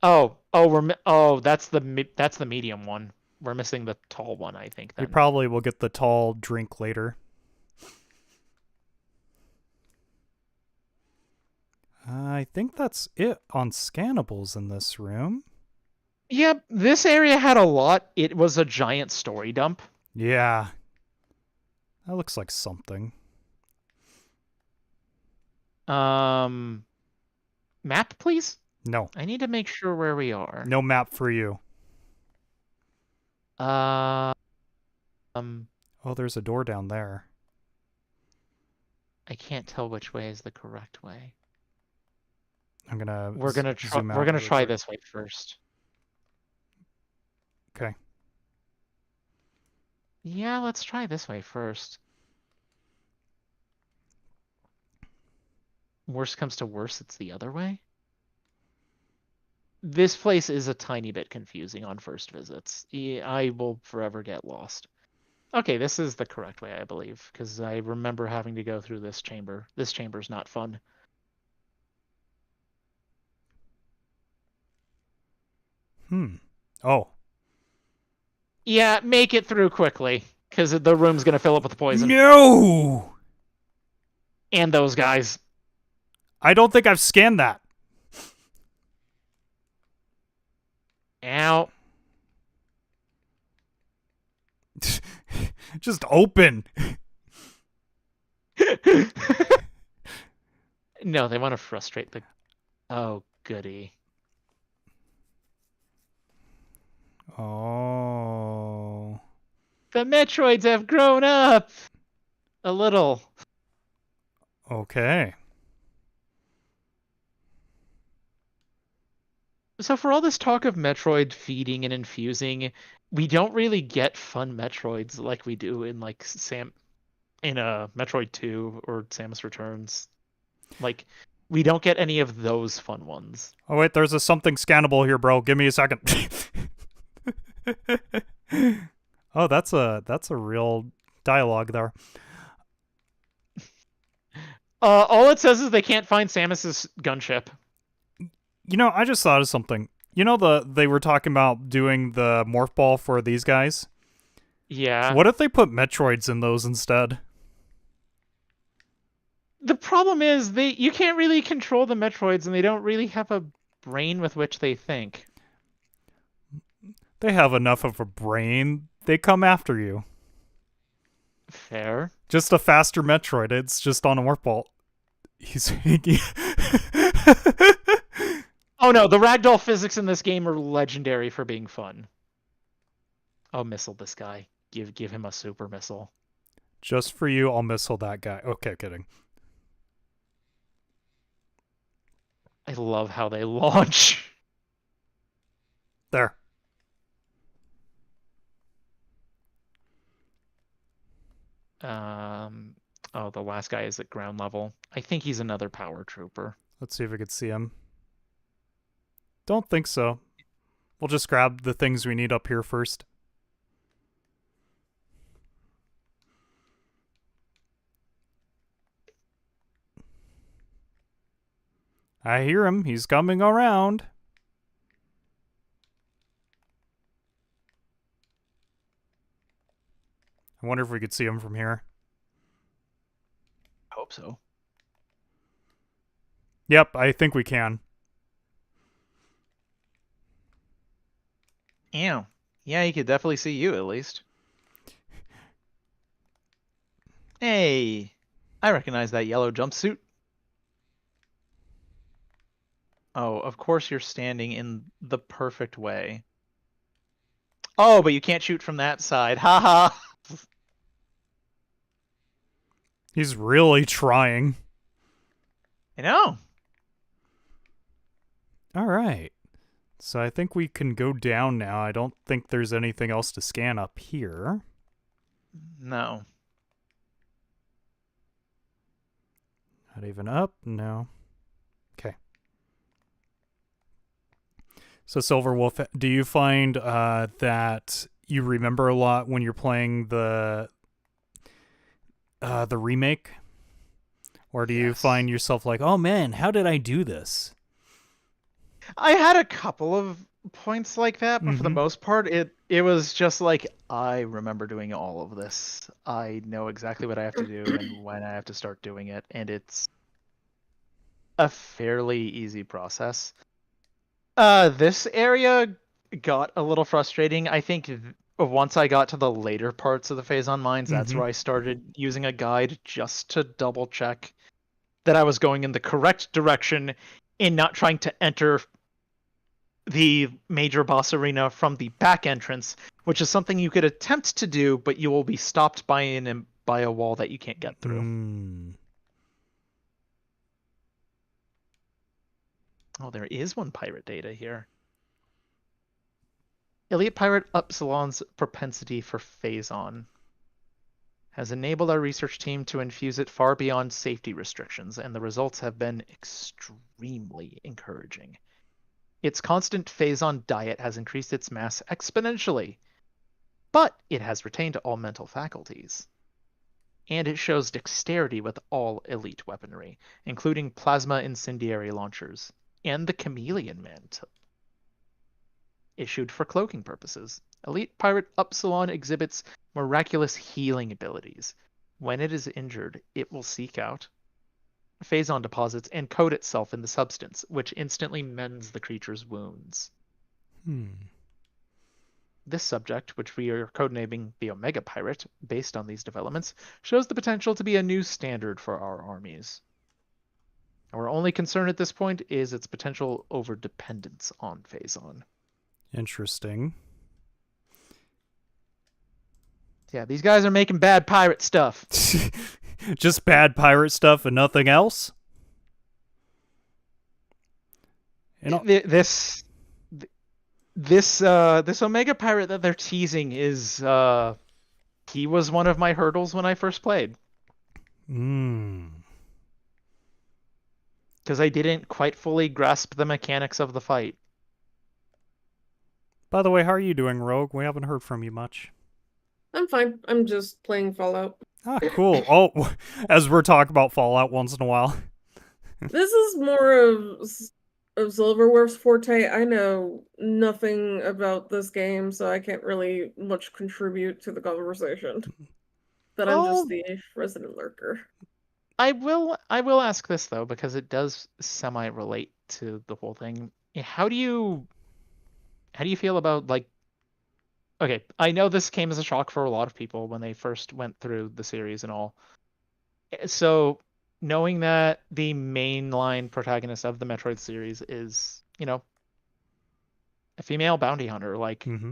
That's the medium one. We're missing the tall one, I think. We Then. probably will get the tall drink later. I think that's it on scannables in this room. Yep, this area had a lot. It was a giant story dump. Yeah. That looks like something. Map, please. No. I need to make sure where we are. No map for you. Um, Oh, there's a door down there. I can't tell which way is the correct way. I'm gonna. We're gonna try. zoom out We're gonna really try quick. this way first. Okay. Yeah, let's try this way first. Worst comes to worst, it's the other way. This place is a tiny bit confusing on first visits. I will forever get lost. Okay, this is the correct way, I believe, because I remember having to go through this chamber. This chamber's not fun. Oh. Yeah, make it through quickly, because the room's gonna fill up with poison. No! And those guys. I don't think I've scanned that. Ow. Just open. No, they want to frustrate the... Oh, goody. Oh. The Metroids have grown up a little. Okay. So for all this talk of Metroid feeding and infusing, we don't really get fun Metroids like we do in like Metroid 2 or Samus Returns. Like we don't get any of those fun ones. Oh wait, there's a something scannable here, bro. Give me a second. Oh, that's a real dialogue there. All it says is they can't find Samus's gunship. You know, I just thought of something. You know, they were talking about doing the morph ball for these guys. Yeah. What if they put Metroids in those instead? The problem is you can't really control the Metroids, and they don't really have a brain with which they think. They have enough of a brain. They come after you. Fair. Just a faster Metroid. It's just on a morph ball. He's Oh no, the ragdoll physics in this game are legendary for being fun. Oh, missile this guy. Give him a super missile. Just for you, I'll missile that guy. Okay, kidding. I love how they launch. There. Oh, the last guy is at ground level. I think he's another power trooper. Let's see if we could see him. Don't think so. We'll just grab the things we need up here first. I hear him. He's coming around. I wonder if we could see him from here. I hope so. Yep, I think we can. Yeah. Yeah, he could definitely see you at least. Hey, I recognize that yellow jumpsuit. Oh, of course you're standing in the perfect way. Oh, but you can't shoot from that side. Haha. He's really trying. I know. All right. So I think we can go down now. I don't think there's anything else to scan up here. No. Not even up? No. Okay. So Silverwolf, do you find that you remember a lot when you're playing the remake? Or do you find yourself like, oh man, how did I do this? I had a couple of points like that, but for the most part, it was just like, I remember doing all of this. I know exactly what I have to do and when I have to start doing it, and it's a fairly easy process. This area got a little frustrating. I think once I got to the later parts of the Phazon Mines, that's where I started using a guide just to double check that I was going in the correct direction and not trying to enter the major boss arena from the back entrance, which is something you could attempt to do, but you will be stopped by a wall that you can't get through. Oh, there is one pirate data here. Elite Pirate Upsilon's propensity for Phazon has enabled our research team to infuse it far beyond safety restrictions, and the results have been extremely encouraging. Its constant Phazon diet has increased its mass exponentially, but it has retained all mental faculties. And it shows dexterity with all elite weaponry, including plasma incendiary launchers, and the Chameleon Mantle. Issued for cloaking purposes, Elite Pirate Upsilon exhibits miraculous healing abilities. When it is injured, it will seek out Phazon deposits and coat itself in the substance, which instantly mends the creature's wounds. This subject, which we are codenaming the Omega Pirate, based on these developments, shows the potential to be a new standard for our armies. Our only concern at this point is its potential overdependence on Phazon. Interesting. Yeah, these guys are making bad pirate stuff. Just bad pirate stuff and nothing else. You know, This Omega pirate that they're teasing is he was one of my hurdles when I first played because I didn't quite fully grasp the mechanics of the fight. By the way, how are you doing, Rogue? We haven't heard from you much. I'm fine. I'm just playing Fallout. Ah, cool. Oh, as we're talking about Fallout once in a while. This is more of Silverwolf's forte. I know nothing about this game, so I can't really much contribute to the conversation. But I'm just the resident lurker. I will ask this though because it does semi relate to the whole thing. How do you feel about like okay, I know this came as a shock for a lot of people when they first went through the series and all. So, knowing that the mainline protagonist of the Metroid series is, a female bounty hunter, like, Mm-hmm.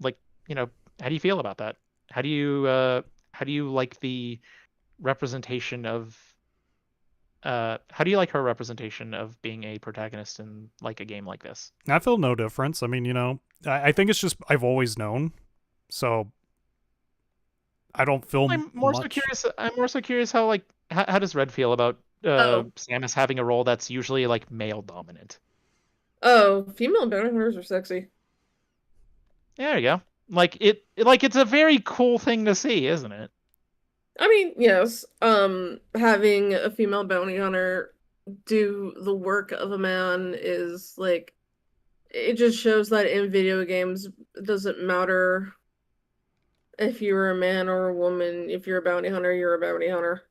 how do you feel about that? How do you like the representation of, how do you like her representation of being a protagonist in like a game like this? I feel no difference. I mean, I think it's just I've always known, so I don't feel I'm more much. so curious. I'm more so curious how like how does Red feel about Samus having a role that's usually like male dominant? Oh, female bounty hunters are sexy. There you go. Like it's a very cool thing to see, isn't it? I mean, yes. Having a female bounty hunter do the work of a man is like it just shows that in video games it doesn't matter if you're a man or a woman, if you're a bounty hunter, you're a bounty hunter.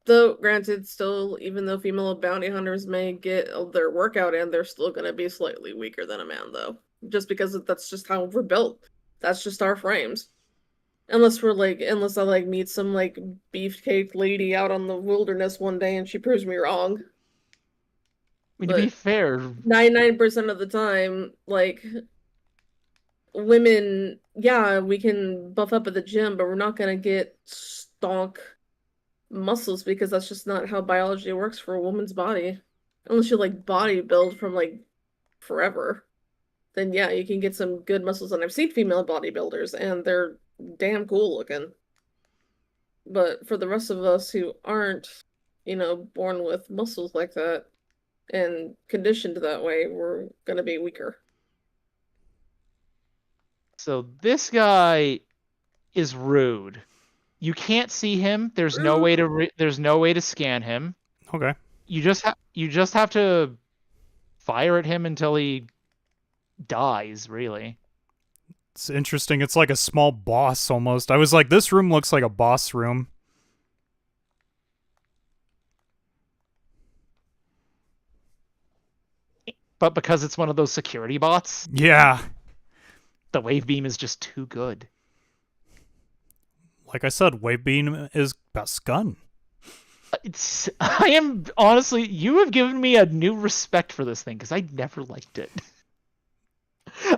Though, granted, still, even though female bounty hunters may get their workout in, they're still going to be slightly weaker than a man, though. Just because that's just how we're built. That's just our frames. Unless I like meet some like beefcake lady out on the wilderness one day and she proves me wrong. I mean, to be But fair, 99% of the time, like women, yeah, we can buff up at the gym, but we're not gonna get stonk muscles because that's just not how biology works for a woman's body. Unless you like bodybuild from like forever, then yeah, you can get some good muscles. And I've seen female bodybuilders and they're damn cool looking. But for the rest of us who aren't, born with muscles like that and conditioned that way, we're gonna be weaker. so this guy is rude. You can't see him. There's no way to scan him. Okay. You just have to fire at him until he dies, really. It's interesting. It's like a small boss almost. I was like, this room looks like a boss room. But because it's one of those security bots, Yeah. the wave beam is just too good. Like I said, Wave Beam is best gun. I am honestly, you have given me a new respect for this thing because I never liked it.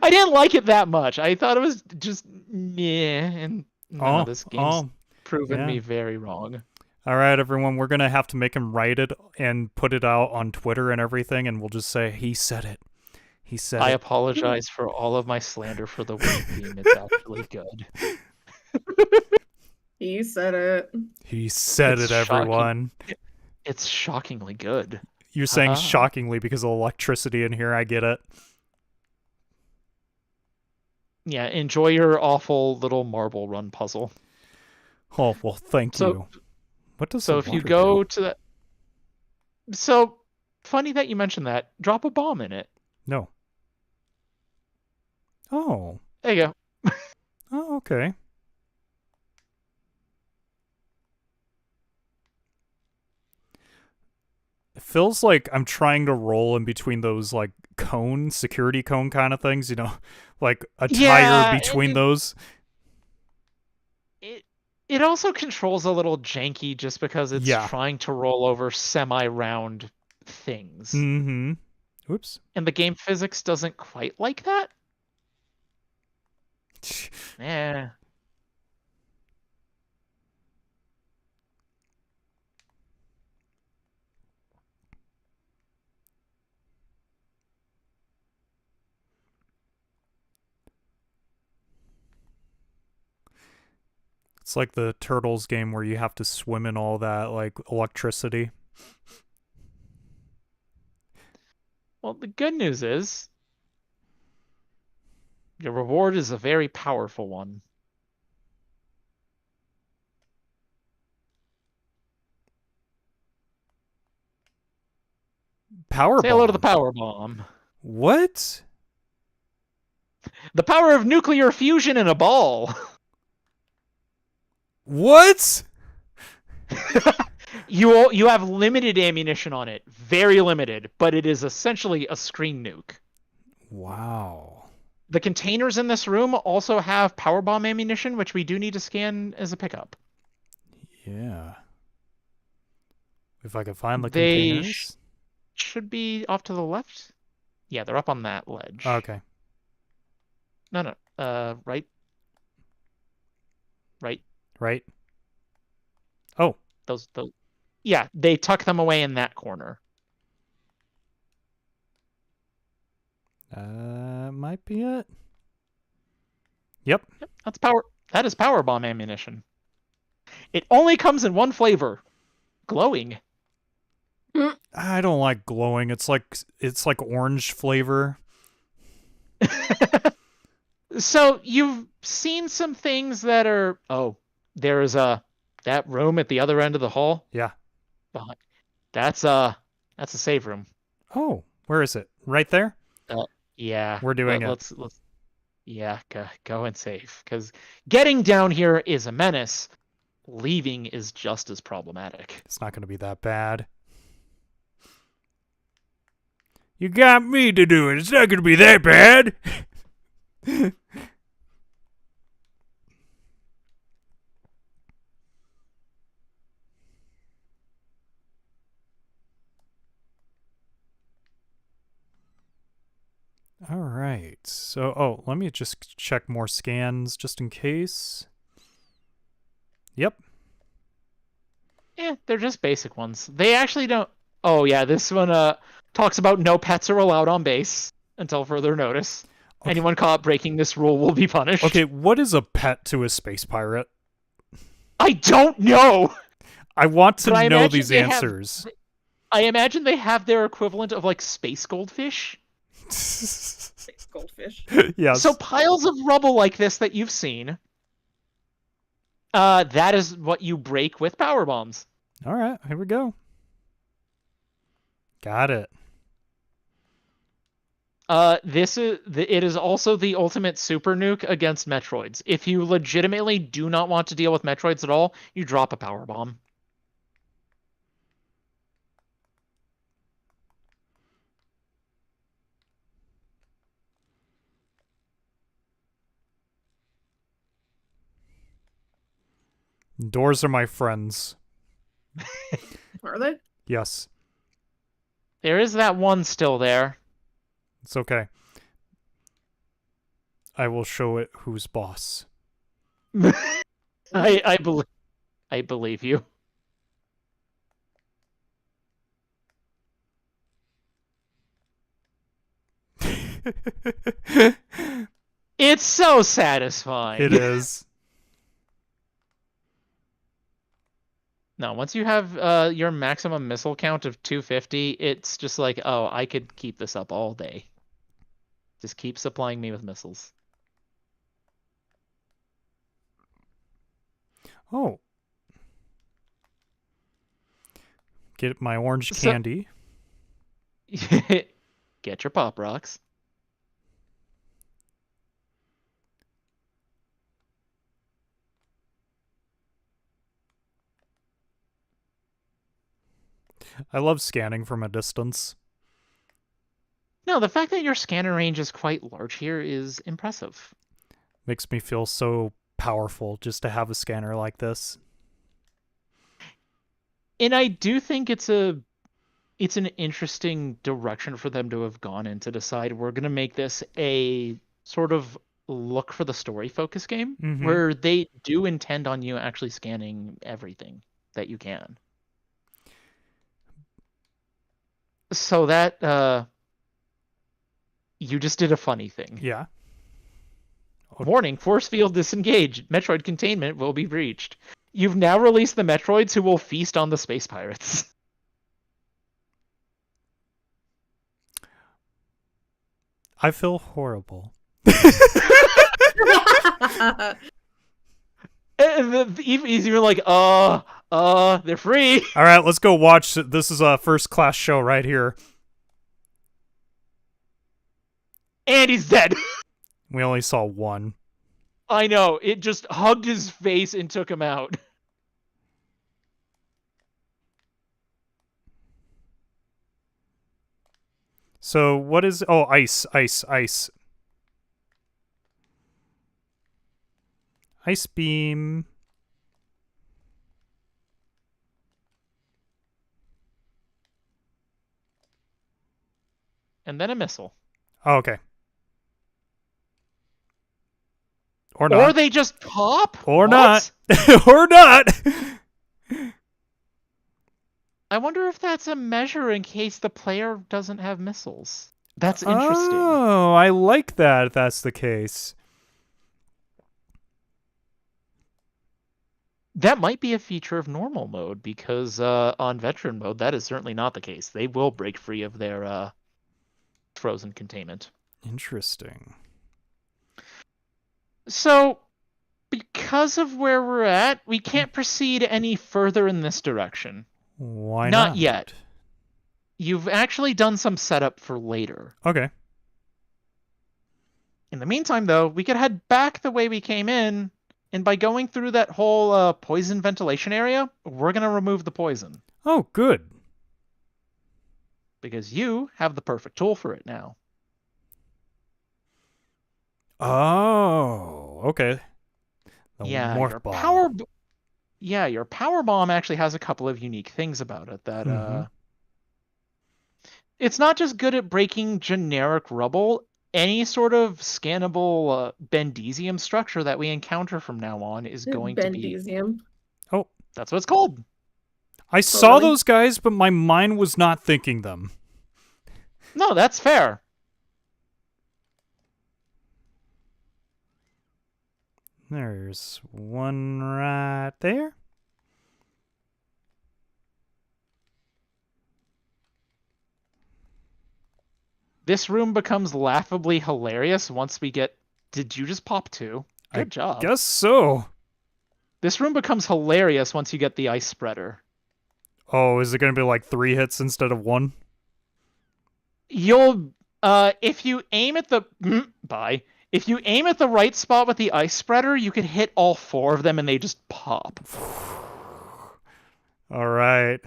I didn't like it that much. I thought it was just yeah, and no, this game's proven me very wrong. All right, everyone, we're gonna have to make him write it and put it out on Twitter and everything, and we'll just say he said it. He said I it. apologize for all of my slander for the wave beam. It's actually good. He said it. He said It's it, everyone. It's shockingly good. You're saying shockingly because of electricity in here. I get it. Yeah, enjoy your awful little marble run puzzle. Oh well, thank you. What does so the if you water go do? to that? So funny that you mentioned that. Drop a bomb in it. No. Oh. There you go. Oh, okay. It feels like I'm trying to roll in between those like security cone kind of things, like a tire between those. It also controls a little janky just because it's trying to roll over semi-round things. Mm-hmm. Oops. And the game physics doesn't quite like that. Yeah. It's like the Turtles game where you have to swim in all that like electricity. Well, the good news is your reward is a very powerful one. Power Say hello to the bomb. power bomb. What? The power of nuclear fusion in a ball. What? You have limited ammunition on it, very limited, but it is essentially a screen nuke. Wow. The containers in this room also have power bomb ammunition, which we do need to scan as a pickup. Yeah. If I could find the They containers. should be off to the left. Yeah, they're up on that ledge. Okay. No. Right. Right. Oh. Those. Yeah, they tuck them away in that corner. Might be it. Yep. That's power. That is power bomb ammunition. It only comes in one flavor, glowing. I don't like glowing. It's like orange flavor. So you've seen some things that are. Oh, there's that room at the other end of the hall. Yeah. Behind. That's a save room. Oh, where is it? Right there? Yeah. We're doing it. Let's yeah, go and save, because getting down here is a menace. Leaving is just as problematic. It's not going to be that bad. You got me to do it. It's not going to be that bad. All right. So, let me just check more scans just in case. Yep. Yeah, they're just basic ones. They actually don't. Oh yeah, this one talks about no pets are allowed on base until further notice. Okay. Anyone caught breaking this rule will be punished. Okay, what is a pet to a space pirate? I don't know. I want to But I know imagine these they have- answers. I imagine they have their equivalent of like space goldfish. Six goldfish. Yes. So piles of rubble like this that you've seen, that is what you break with power bombs. All right, here we go. Got it. It is also the ultimate super nuke against Metroids. If you legitimately do not want to deal with Metroids at all, you drop a power bomb. Doors are my friends. Are they? Yes, There is that one still there. it's okay. I will show it who's boss. I believe you. It's so satisfying. It is. No, once you have your maximum missile count of 250, it's just like, oh, I could keep this up all day. Just keep supplying me with missiles. Oh. Get my orange So- candy. Get your pop rocks. I love scanning from a distance. No, the fact that your scanner range is quite large here is impressive. Makes me feel so powerful just to have a scanner like this. And I do think it's an interesting direction for them to have gone in to decide we're going to make this a sort of look for the story focus game Mhm. where they do intend on you actually scanning everything that you can. So that you just did a funny thing. Yeah. Warning, force field disengaged. Metroid containment will be breached. You've now released the Metroids who will feast on the space pirates. I feel horrible. And he's even like, they're free. All right, let's go watch. This is a first class show right here. And he's dead. We only saw one. I know. It just hugged his face and took him out. So what is... Oh, ice. Ice beam. And then a missile. Oh, okay. Or not. Or they just pop? Or What? not. Or not. I wonder if that's a measure in case the player doesn't have missiles. That's interesting. Oh, I like that if that's the case. That might be a feature of normal mode because on veteran mode, that is certainly not the case. They will break free of their frozen containment. Interesting. So, because of where we're at, we can't proceed any further in this direction. Why not? Not yet. You've actually done some setup for later. Okay. In the meantime, though, we could head back the way we came in, and by going through that whole poison ventilation area, we're going to remove the poison. Oh, good. Because you have the perfect tool for it now. Oh, okay. The Yeah, morph your ball. your power bomb actually has a couple of unique things about it that it's not just good at breaking generic rubble. Any sort of scannable bendesium structure that we encounter from now on is going to be... Bendesium. Oh, That's what it's called. I saw really? those guys, but my mind was not thinking them. No, that's fair. There's one right there. This room becomes laughably hilarious once we get... Did you just pop two? Good job. Guess so. This room becomes hilarious once you get the ice spreader. Oh, is it going to be like 3 hits instead of 1? You'll... if you aim at the... If you aim at the right spot with the ice spreader, you can hit all 4 of them and they just pop. All right.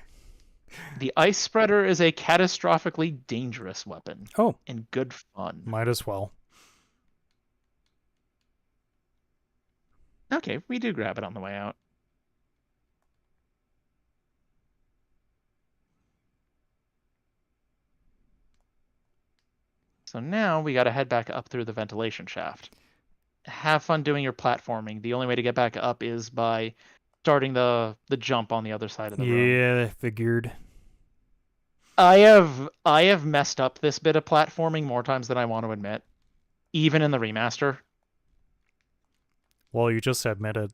The ice spreader is a catastrophically dangerous weapon. Oh. And good fun. Might as well. Okay, we do grab it on the way out. So now we gotta head back up through the ventilation shaft. Have fun doing your platforming. The only way to get back up is by starting the jump on the other side of the room. Yeah, I figured. I have messed up this bit of platforming more times than I want to admit. Even in the remaster. Well, you just admitted.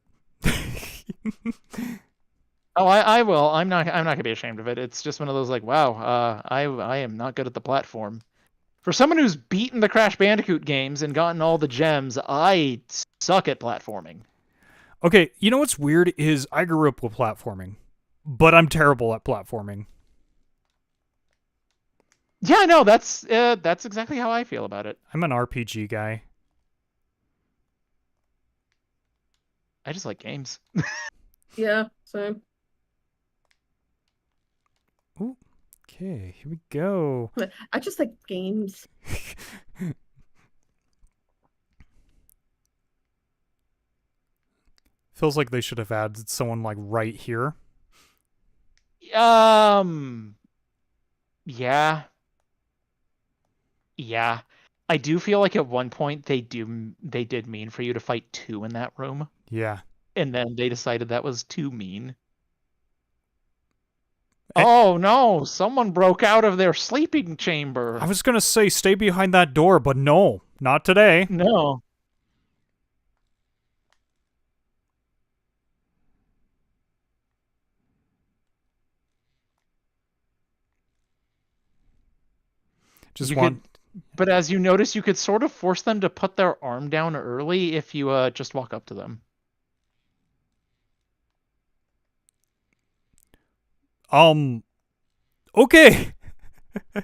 Oh, I will. I'm not gonna be ashamed of it. It's just one of those like, wow, I am not good at the platform. For someone who's beaten the Crash Bandicoot games and gotten all the gems, I suck at platforming. Okay, you know what's weird is I grew up with platforming, but I'm terrible at platforming. Yeah, no, that's exactly how I feel about it. I'm an RPG guy. I just like games. Yeah, same. Ooh, okay, here we go. I just like games. Feels like they should have added someone like right here. Yeah. Yeah. I do feel like at one point they did mean for you to fight 2 in that room, Yeah. and then they decided that was too mean. Eh. Oh no, someone broke out of their sleeping chamber. I was gonna say stay behind that door, but no, not today. No. Just You want. But as you notice, you could sort of force them to put their arm down early if you just walk up to them. Okay.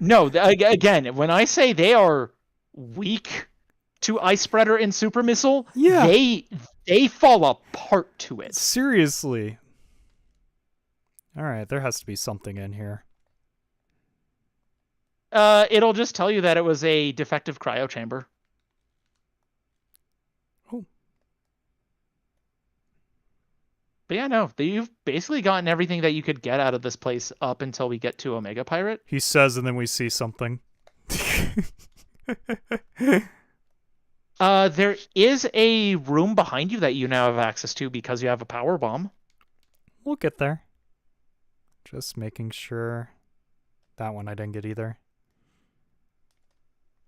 No, again, when I say they are weak to Ice Spreader and Super Missile, Yeah. they fall apart to it. Seriously. All right, there has to be something in here. It'll just tell you that it was a defective cryo chamber. Oh. But yeah, no, you've basically gotten everything that you could get out of this place up until we get to Omega Pirate. He says, and then we see something. There is a room behind you that you now have access to because you have a power bomb. We'll get there. Just making sure. That one I didn't get either.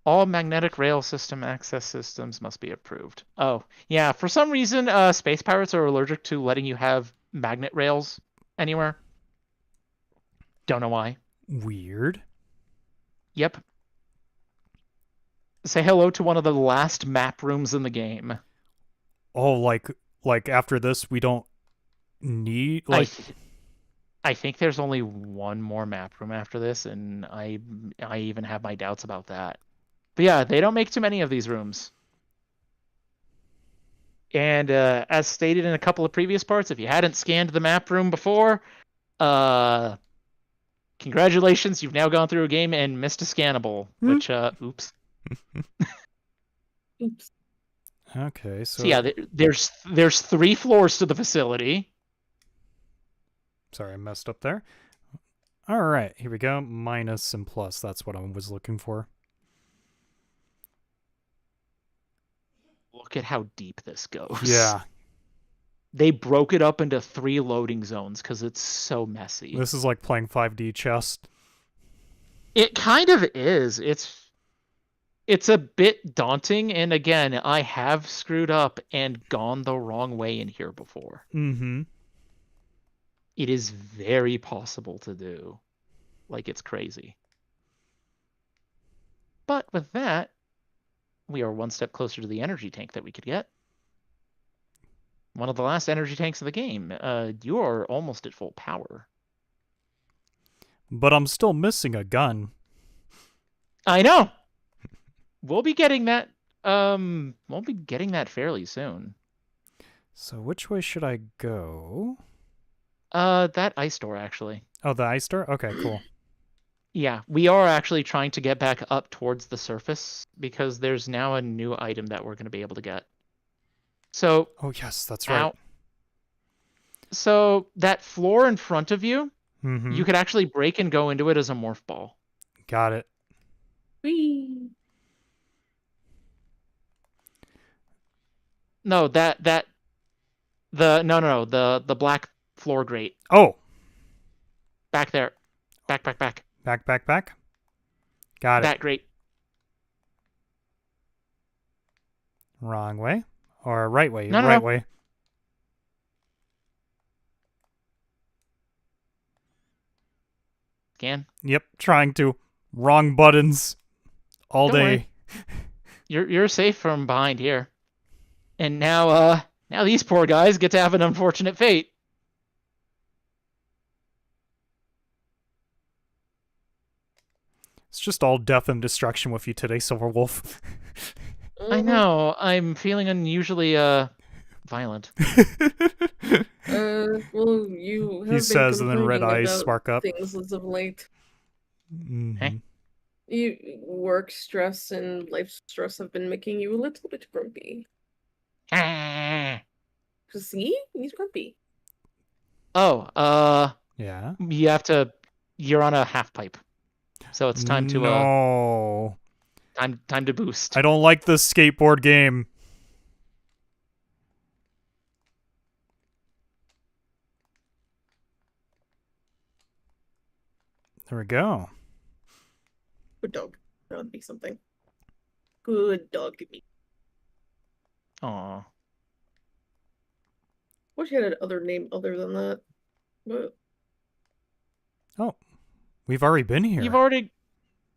All magnetic rail system access systems must be approved. Oh, yeah. For some reason, space pirates are allergic to letting you have magnet rails anywhere. Don't know why. Weird. Yep. Say hello to one of the last map rooms in the game. Oh, like after this, we don't need like. I think there's only one more map room after this, and I even have my doubts about that. But yeah, they don't make too many of these rooms. And as stated in a couple of previous parts, if you hadn't scanned the map room before, congratulations, you've now gone through a game and missed a scannable. Which, oops. Oops. Okay, So yeah, there's 3 floors to the facility. Sorry, I messed up there. All right, here we go. Minus and plus. That's what I was looking for. Look at how deep this goes. Yeah. They broke it up into 3 loading zones because it's so messy. This is like playing 5D chess. It kind of is. It's a bit daunting, and again, I have screwed up and gone the wrong way in here before. Mm-hmm. It is very possible to do. Like, it's crazy. But with that, we are one step closer to the energy tank that we could get. One of the last energy tanks of the game. You are almost at full power. But I'm still missing a gun. I know! We'll be getting that, fairly soon. So which way should I go? That ice door, actually. Oh, the ice door? Okay, cool. Yeah, we are actually trying to get back up towards the surface because there's now a new item that we're going to be able to get. So, Oh, yes, that's right. So that floor in front of you, Mm-hmm. you could actually break and go into it as a morph ball. Got it. Whee! No, the black floor grate. Oh, Back there. Back. back. Got it. That grate. Wrong way? Or right way? No, no, right no. way. Scan. Yep, trying to. Wrong buttons. All Don't day. worry. You're safe from behind here. And now these poor guys get to have an unfortunate fate. It's just all death and destruction with you today, Silverwolf. I know. I'm feeling unusually violent. Well, you have He been says, and then red complaining eyes about spark up. things as of late. Mhm. Hey. Work stress and life stress have been making you a little bit grumpy. See? He's grumpy. Oh, Yeah. you're on a half pipe. So it's time to No. time to boost. I don't like this skateboard game. There we go. Good dog. That would be something. Good dog to me. Aw. Wish I had another name other than that. But Oh, we've already been here. You've already.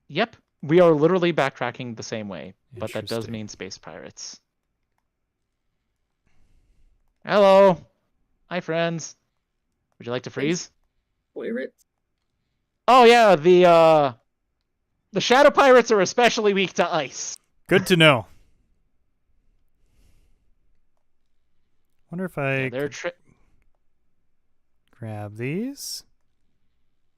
Yep. We are literally backtracking the same way, but that does Interesting. mean space pirates. Hello. Hi, friends. Would you like to freeze? Pirates. Oh yeah, the shadow pirates are especially weak to ice. Good to know. Wonder if I Yeah, they're could grab these.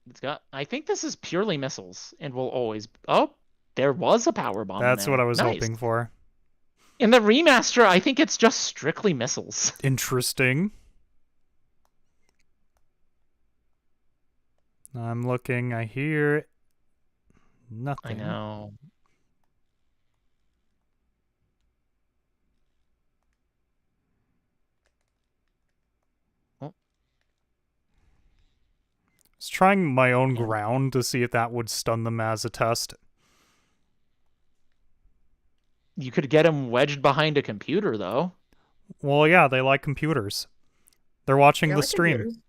It's got. I think this is purely missiles, and will always. Oh, there was a power bomb. That's in what there. I was Nice. hoping for. In the remaster, I think it's just strictly missiles. Interesting. I'm looking. I hear nothing. I know. I was trying my own Yeah. ground to see if that would stun them as a test. You could get them wedged behind a computer, though. Well, yeah, they like computers. They're watching Yeah, I the like stream. computers.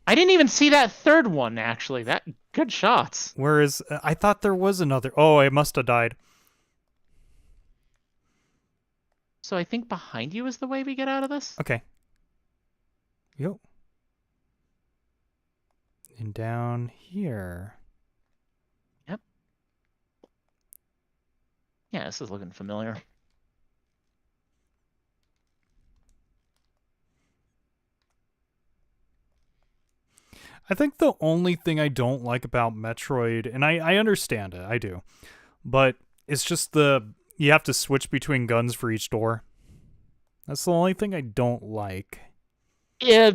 I didn't even see that third one, actually. That good shots. Whereas I thought there was another. Oh, I must have died. So I think behind you is the way we get out of this. Okay. Yo. And down here. Yeah, this is looking familiar. I think the only thing I don't like about Metroid, and I understand it, I do, but it's just you have to switch between guns for each door. That's the only thing I don't like. Yeah.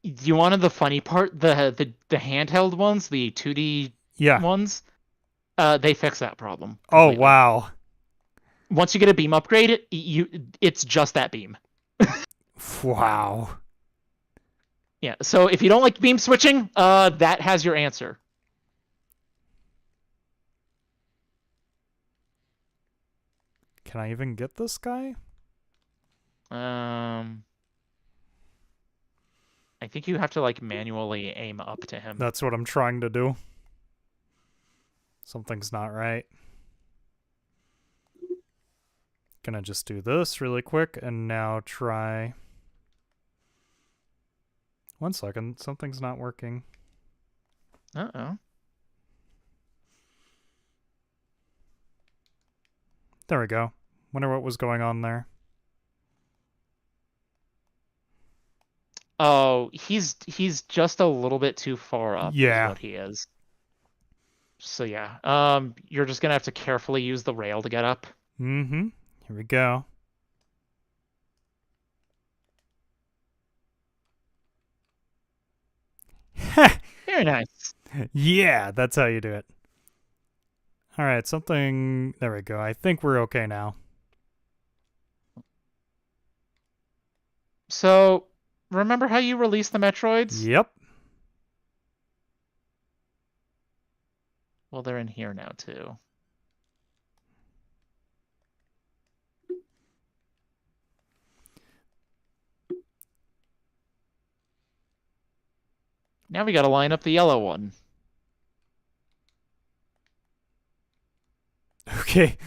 You wanted the funny part? The handheld ones, the 2D Yeah. ones, they fix that problem. Oh, completely. wow. Once you get a beam upgrade, it's just that beam. Wow. Yeah, so if you don't like beam switching, that has your answer. Can I even get this guy? I think you have to like manually aim up to him. That's what I'm trying to do. Something's not right. Gonna just do this really quick and now try. 1 second, something's not working. Uh-oh. There we go. Wonder what was going on there. Oh, he's just a little bit too far up. Yeah. Is what he is. So yeah, you're just gonna have to carefully use the rail to get up. Mm-hmm. Here we go. Very nice. Yeah, that's how you do it. All right, something. There we go. I think we're okay now. So, remember how you released the Metroids? Yep. Well, they're in here now too. Now we gotta line up the yellow one. Okay.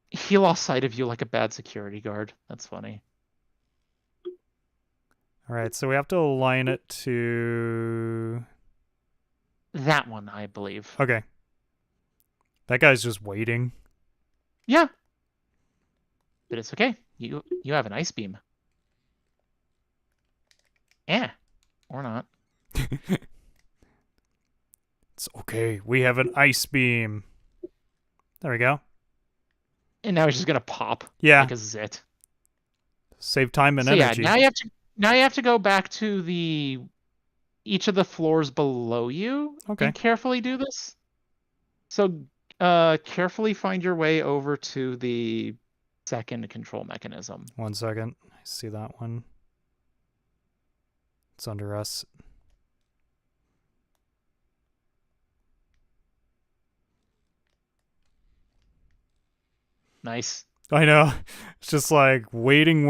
He lost sight of you like a bad security guard. That's funny. All right, so we have to align it to. That one, I believe. Okay. That guy's just waiting. Yeah. But it's okay. You have an ice beam. Yeah. Or not. It's okay. We have an ice beam. There we go. And now he's just gonna pop Yeah. like a zit. Save time and So yeah, energy. now you have to go back to each of the floors below you Okay. and carefully do this. So carefully find your way over to the second control mechanism. 1 second. I see that one. It's under us. Nice. I know. It's just like waiting.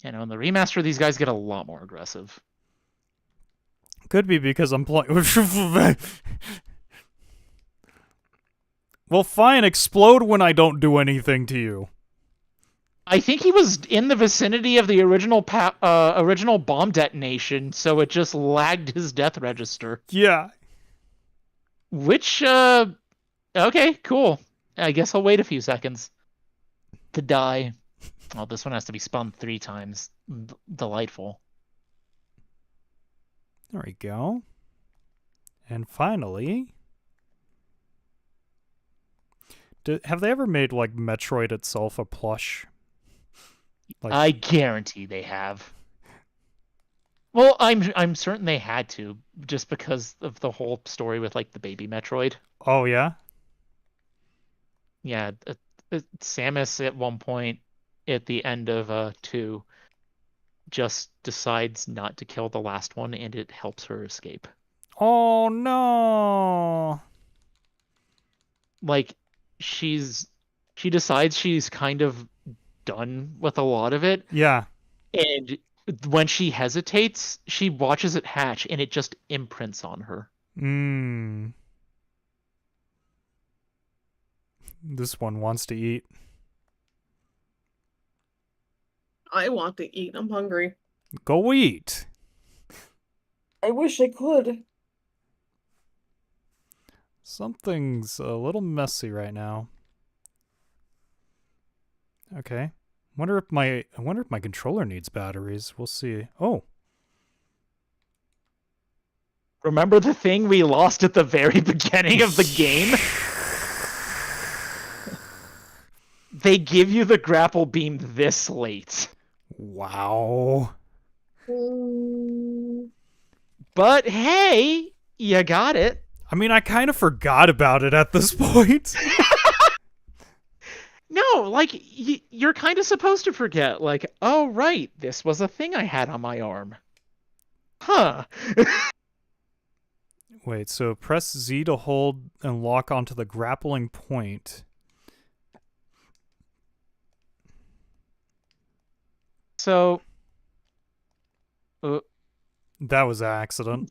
You know, in the remaster, these guys get a lot more aggressive. Could be because I'm playing. Well, fine. Explode when I don't do anything to you. I think he was in the vicinity of the original bomb detonation, so it just lagged his death register. Yeah. Which, okay, cool. I guess I'll wait a few seconds to die. Oh, this one has to be spun 3 times. Delightful. There we go. And finally, have they ever made like Metroid itself a plush? Like, I guarantee they have. Well, I'm certain they had to, just because of the whole story with like the baby Metroid. oh yeah. Yeah, Samus at one point at the end of 2 just decides not to kill the last one, and it helps her escape. Oh no. Like she decides she's kind of done with a lot of it, Yeah. and when she hesitates, she watches it hatch, and it just imprints on her. This one wants to eat. I want to eat. I'm hungry. Go eat. I wish I could. Something's a little messy right now. Okay. I wonder if my controller needs batteries. We'll see. Oh. Remember the thing we lost at the very beginning of the game? They give you the grapple beam this late. Wow. But hey, you got it. I mean, I kind of forgot about it at this point. No, like, you're kind of supposed to forget. Like, oh, right, this was a thing I had on my arm. Huh. Wait, so press Z to hold and lock onto the grappling point. So... That was an accident.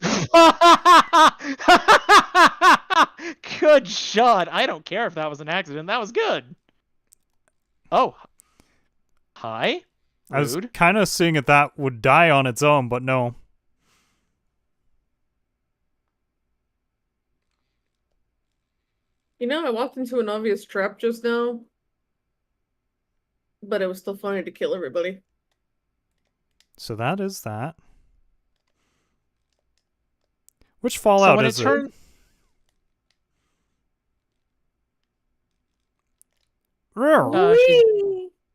Good shot. I don't care if that was an accident. That was good. Oh. Hi. I was Rude. kind of seeing if that would die on its own, but no. You know, I walked into an obvious trap just now, but it was still funny to kill everybody. So that is that. Which Fallout is it?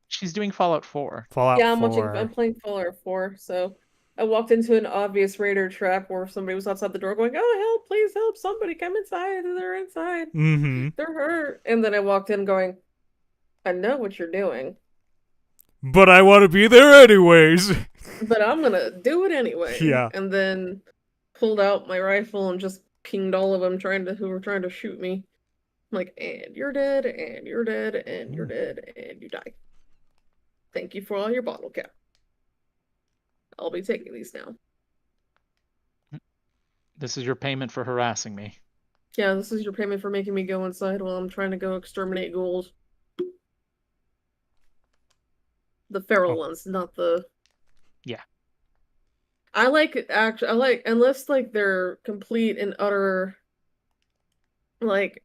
She's doing Fallout 4. Fallout Yeah, 4. I'm playing Fallout 4, so I walked into an obvious raider trap where somebody was outside the door going, "Oh, help, please help, somebody come inside, they're inside. Mm-hmm. They're hurt." And then I walked in going, "I know what you're doing, but I want to be there anyways." but I'm gonna do it anyway." Yeah. And then pulled out my rifle and just pinged all of them who were trying to shoot me. I'm like, "And you're dead, and you're dead, and you're dead, and you die. Thank you for all your bottle cap. I'll be taking these now." This is your payment for harassing me. Yeah, this is your payment for making me go inside while I'm trying to go exterminate ghouls. The feral ones, not the... Yeah. I like, unless, like, they're complete and utter, like...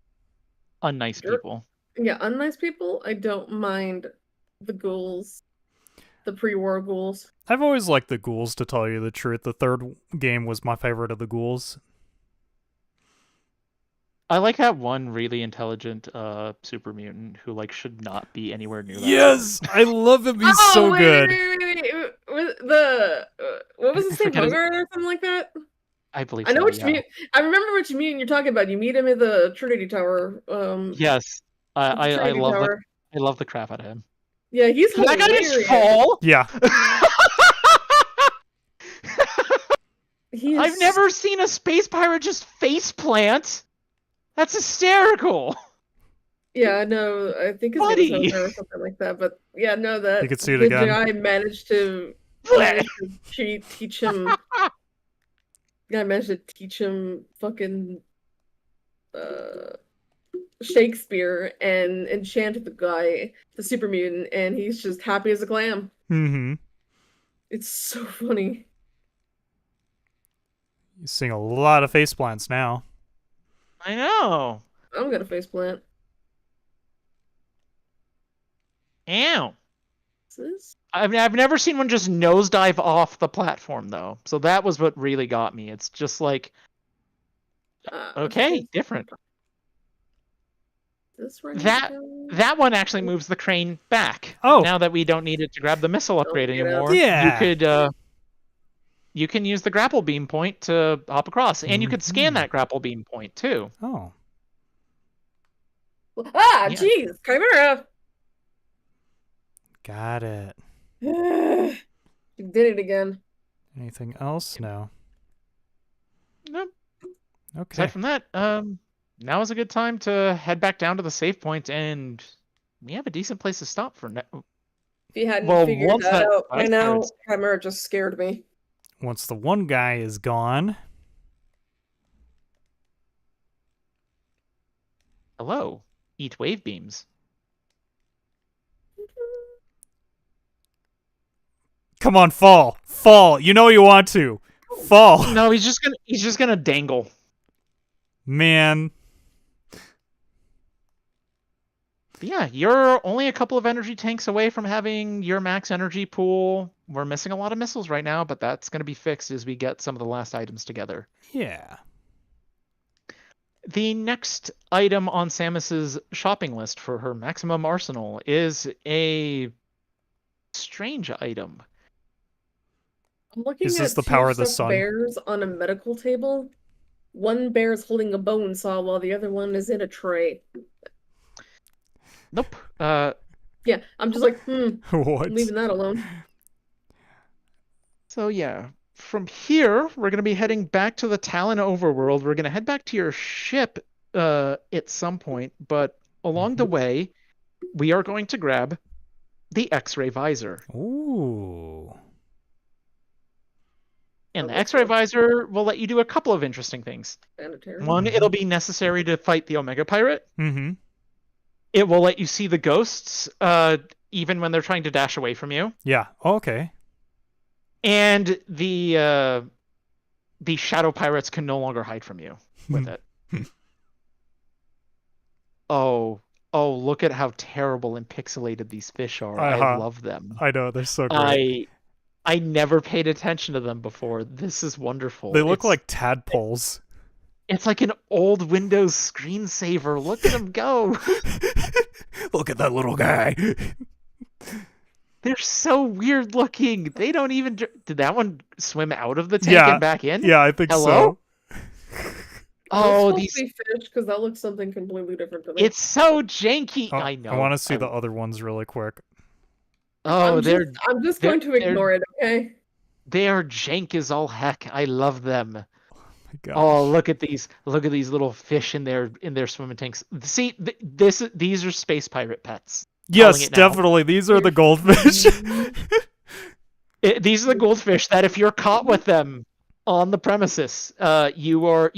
Unnice people. Yeah, unnice people, I don't mind the ghouls. The pre-war ghouls. I've always liked the ghouls, to tell you the truth. The third game was my favorite of the ghouls. I like that one really intelligent super mutant who like should not be anywhere near that. Yes! I love him. He's so good. Wait. What was his name? Bogart or something like that? I believe I know so, which yeah. mutant. I remember which mutant you're talking about. You meet him at the Trinity Tower. Yes. I Trinity love Tower. I love the crap out of him. Yeah, he's Did that guy just hilarious. fall? Yeah. I've never seen a space pirate just face plant. That's hysterical. Yeah, no, I think his name is Homer or something like that. But yeah, no, that You could see it the again. guy managed to Teach him. I managed to teach him fucking Shakespeare and enchant the guy, the super mutant, and he's just happy as a clam. Mm-hmm. It's so funny. You're seeing a lot of faceplants now. I know. I'm gonna faceplant. Ow. What's this? I've never seen one just nosedive off the platform though, so that was what really got me. It's just like, okay, different. This right That one actually moves the crane back. Oh. Now that we don't need it to grab the missile upgrade get out. anymore, Yeah. you can use the grapple beam point to hop across, and you could scan that grapple beam point too. Oh. Ah, Yeah. jeez, Chimera. Got it. You did it again. Anything else? No. Nope. Okay. Aside from that, now is a good time to head back down to the save point, and we have a decent place to stop for now. If you hadn't Well, figured once that that out by ice now, pirate's- Chimera just scared me. Once the one guy is gone. Hello, eat wave beams. Come on, fall. Fall. You know you want to. Fall. No, he's just gonna dangle. Man. But yeah, you're only a couple of energy tanks away from having your max energy pool. We're missing a lot of missiles right now, but that's going to be fixed as we get some of the last items together. Yeah. The next item on Samus's shopping list for her maximum arsenal is a strange item. I'm looking Is at this the two power of the stuffed sun? bears on a medical table. One bear is holding a bone saw while the other one is in a tray. Nope. Yeah, I'm just like, What? leaving that alone. So yeah, from here, we're going to be heading back to the Talon overworld. We're going to head back to your ship at some point, but along the way, we are going to grab the X-ray visor. Ooh. And the X-ray visor will let you do a couple of interesting things. Sanitary. One, it'll be necessary to fight the Omega Pirate. Mm-hmm. It will let you see the ghosts, even when they're trying to dash away from you. Yeah. Okay. And the shadow pirates can no longer hide from you with it. Oh, look at how terrible and pixelated these fish are. I love them. I know, they're so great. I never paid attention to them before. This is wonderful. They look like tadpoles. It's like an old Windows screensaver. Look at them go. Look at that little guy. They're so weird looking. They don't even... Did that one swim out of the tank and back in? Yeah, I think Hello? so. Oh, these fish, because that looks something completely different to me. It's so janky. Oh, I know. I want to see the other ones really quick. Oh, I'm just going to ignore it, okay? They are jank as all heck. I love them. Oh my gosh. Oh, look at these! Look at these little fish in their swimming tanks. See, these are space pirate pets. Yes, definitely. These are the goldfish. These are the goldfish that if you're caught with them on the premises, you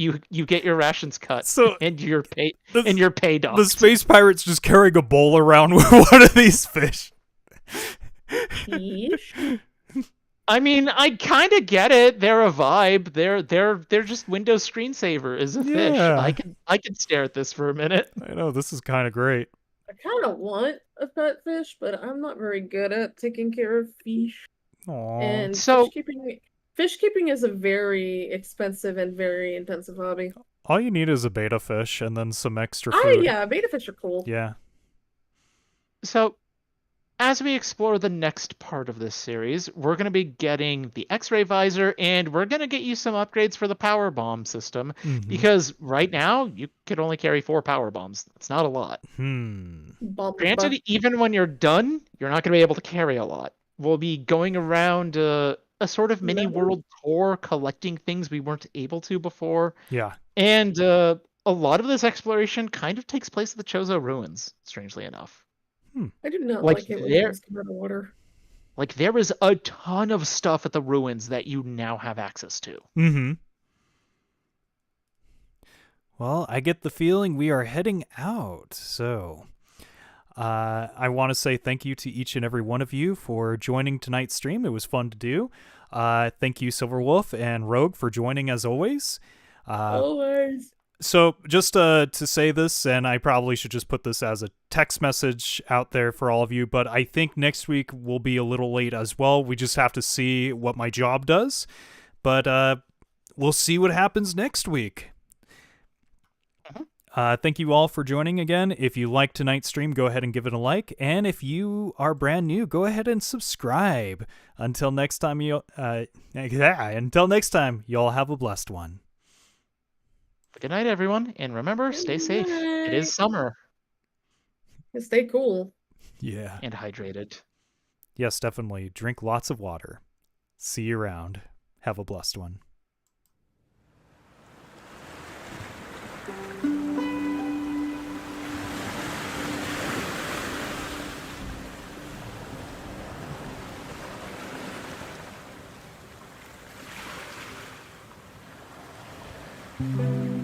get your rations cut. So and your pay docked. The space pirate's just carrying a bowl around with one of these fish. Fish? I mean, I kind of get it. They're a vibe. They're just Windows screensaver is a fish. I can stare at this for a minute. I know, this is kind of great. I kind of want a pet fish, but I'm not very good at taking care of fish. Aww. And So- fish keeping is a very expensive and very intensive hobby. All you need is a beta fish and then some extra food. Yeah, beta fish are cool. Yeah. So, as we explore the next part of this series, we're going to be getting the X-ray visor, and we're going to get you some upgrades for the power bomb system, Mhm. because right now you could only carry 4 power bombs. That's not a lot. Granted, even when you're done, you're not going to be able to carry a lot. We'll be going around a sort of mini world tour, collecting things we weren't able to before. Yeah. And a lot of this exploration kind of takes place at the Chozo ruins, strangely enough. I do not like like it when there- things come out of water. Like, there is a ton of stuff at the ruins that you now have access to. Mm-hmm. Well, I get the feeling we are heading out, so I want to say thank you to each and every one of you for joining tonight's stream. It was fun to do. Thank you, Silverwolf and Rogue, for joining as always. Always. So just to say this, and I probably should just put this as a text message out there for all of you, but I think next week will be a little late as well. We just have to see what my job does. But we'll see what happens next week. Thank you all for joining again. If you like tonight's stream, go ahead and give it a like. And if you are brand new, go ahead and subscribe. Until next time, y'all have a blessed one. Good night, everyone. And remember, stay safe. It is summer. Stay cool. Yeah. And hydrated. Yes, definitely. Drink lots of water. See you around. Have a blessed one. Thank you.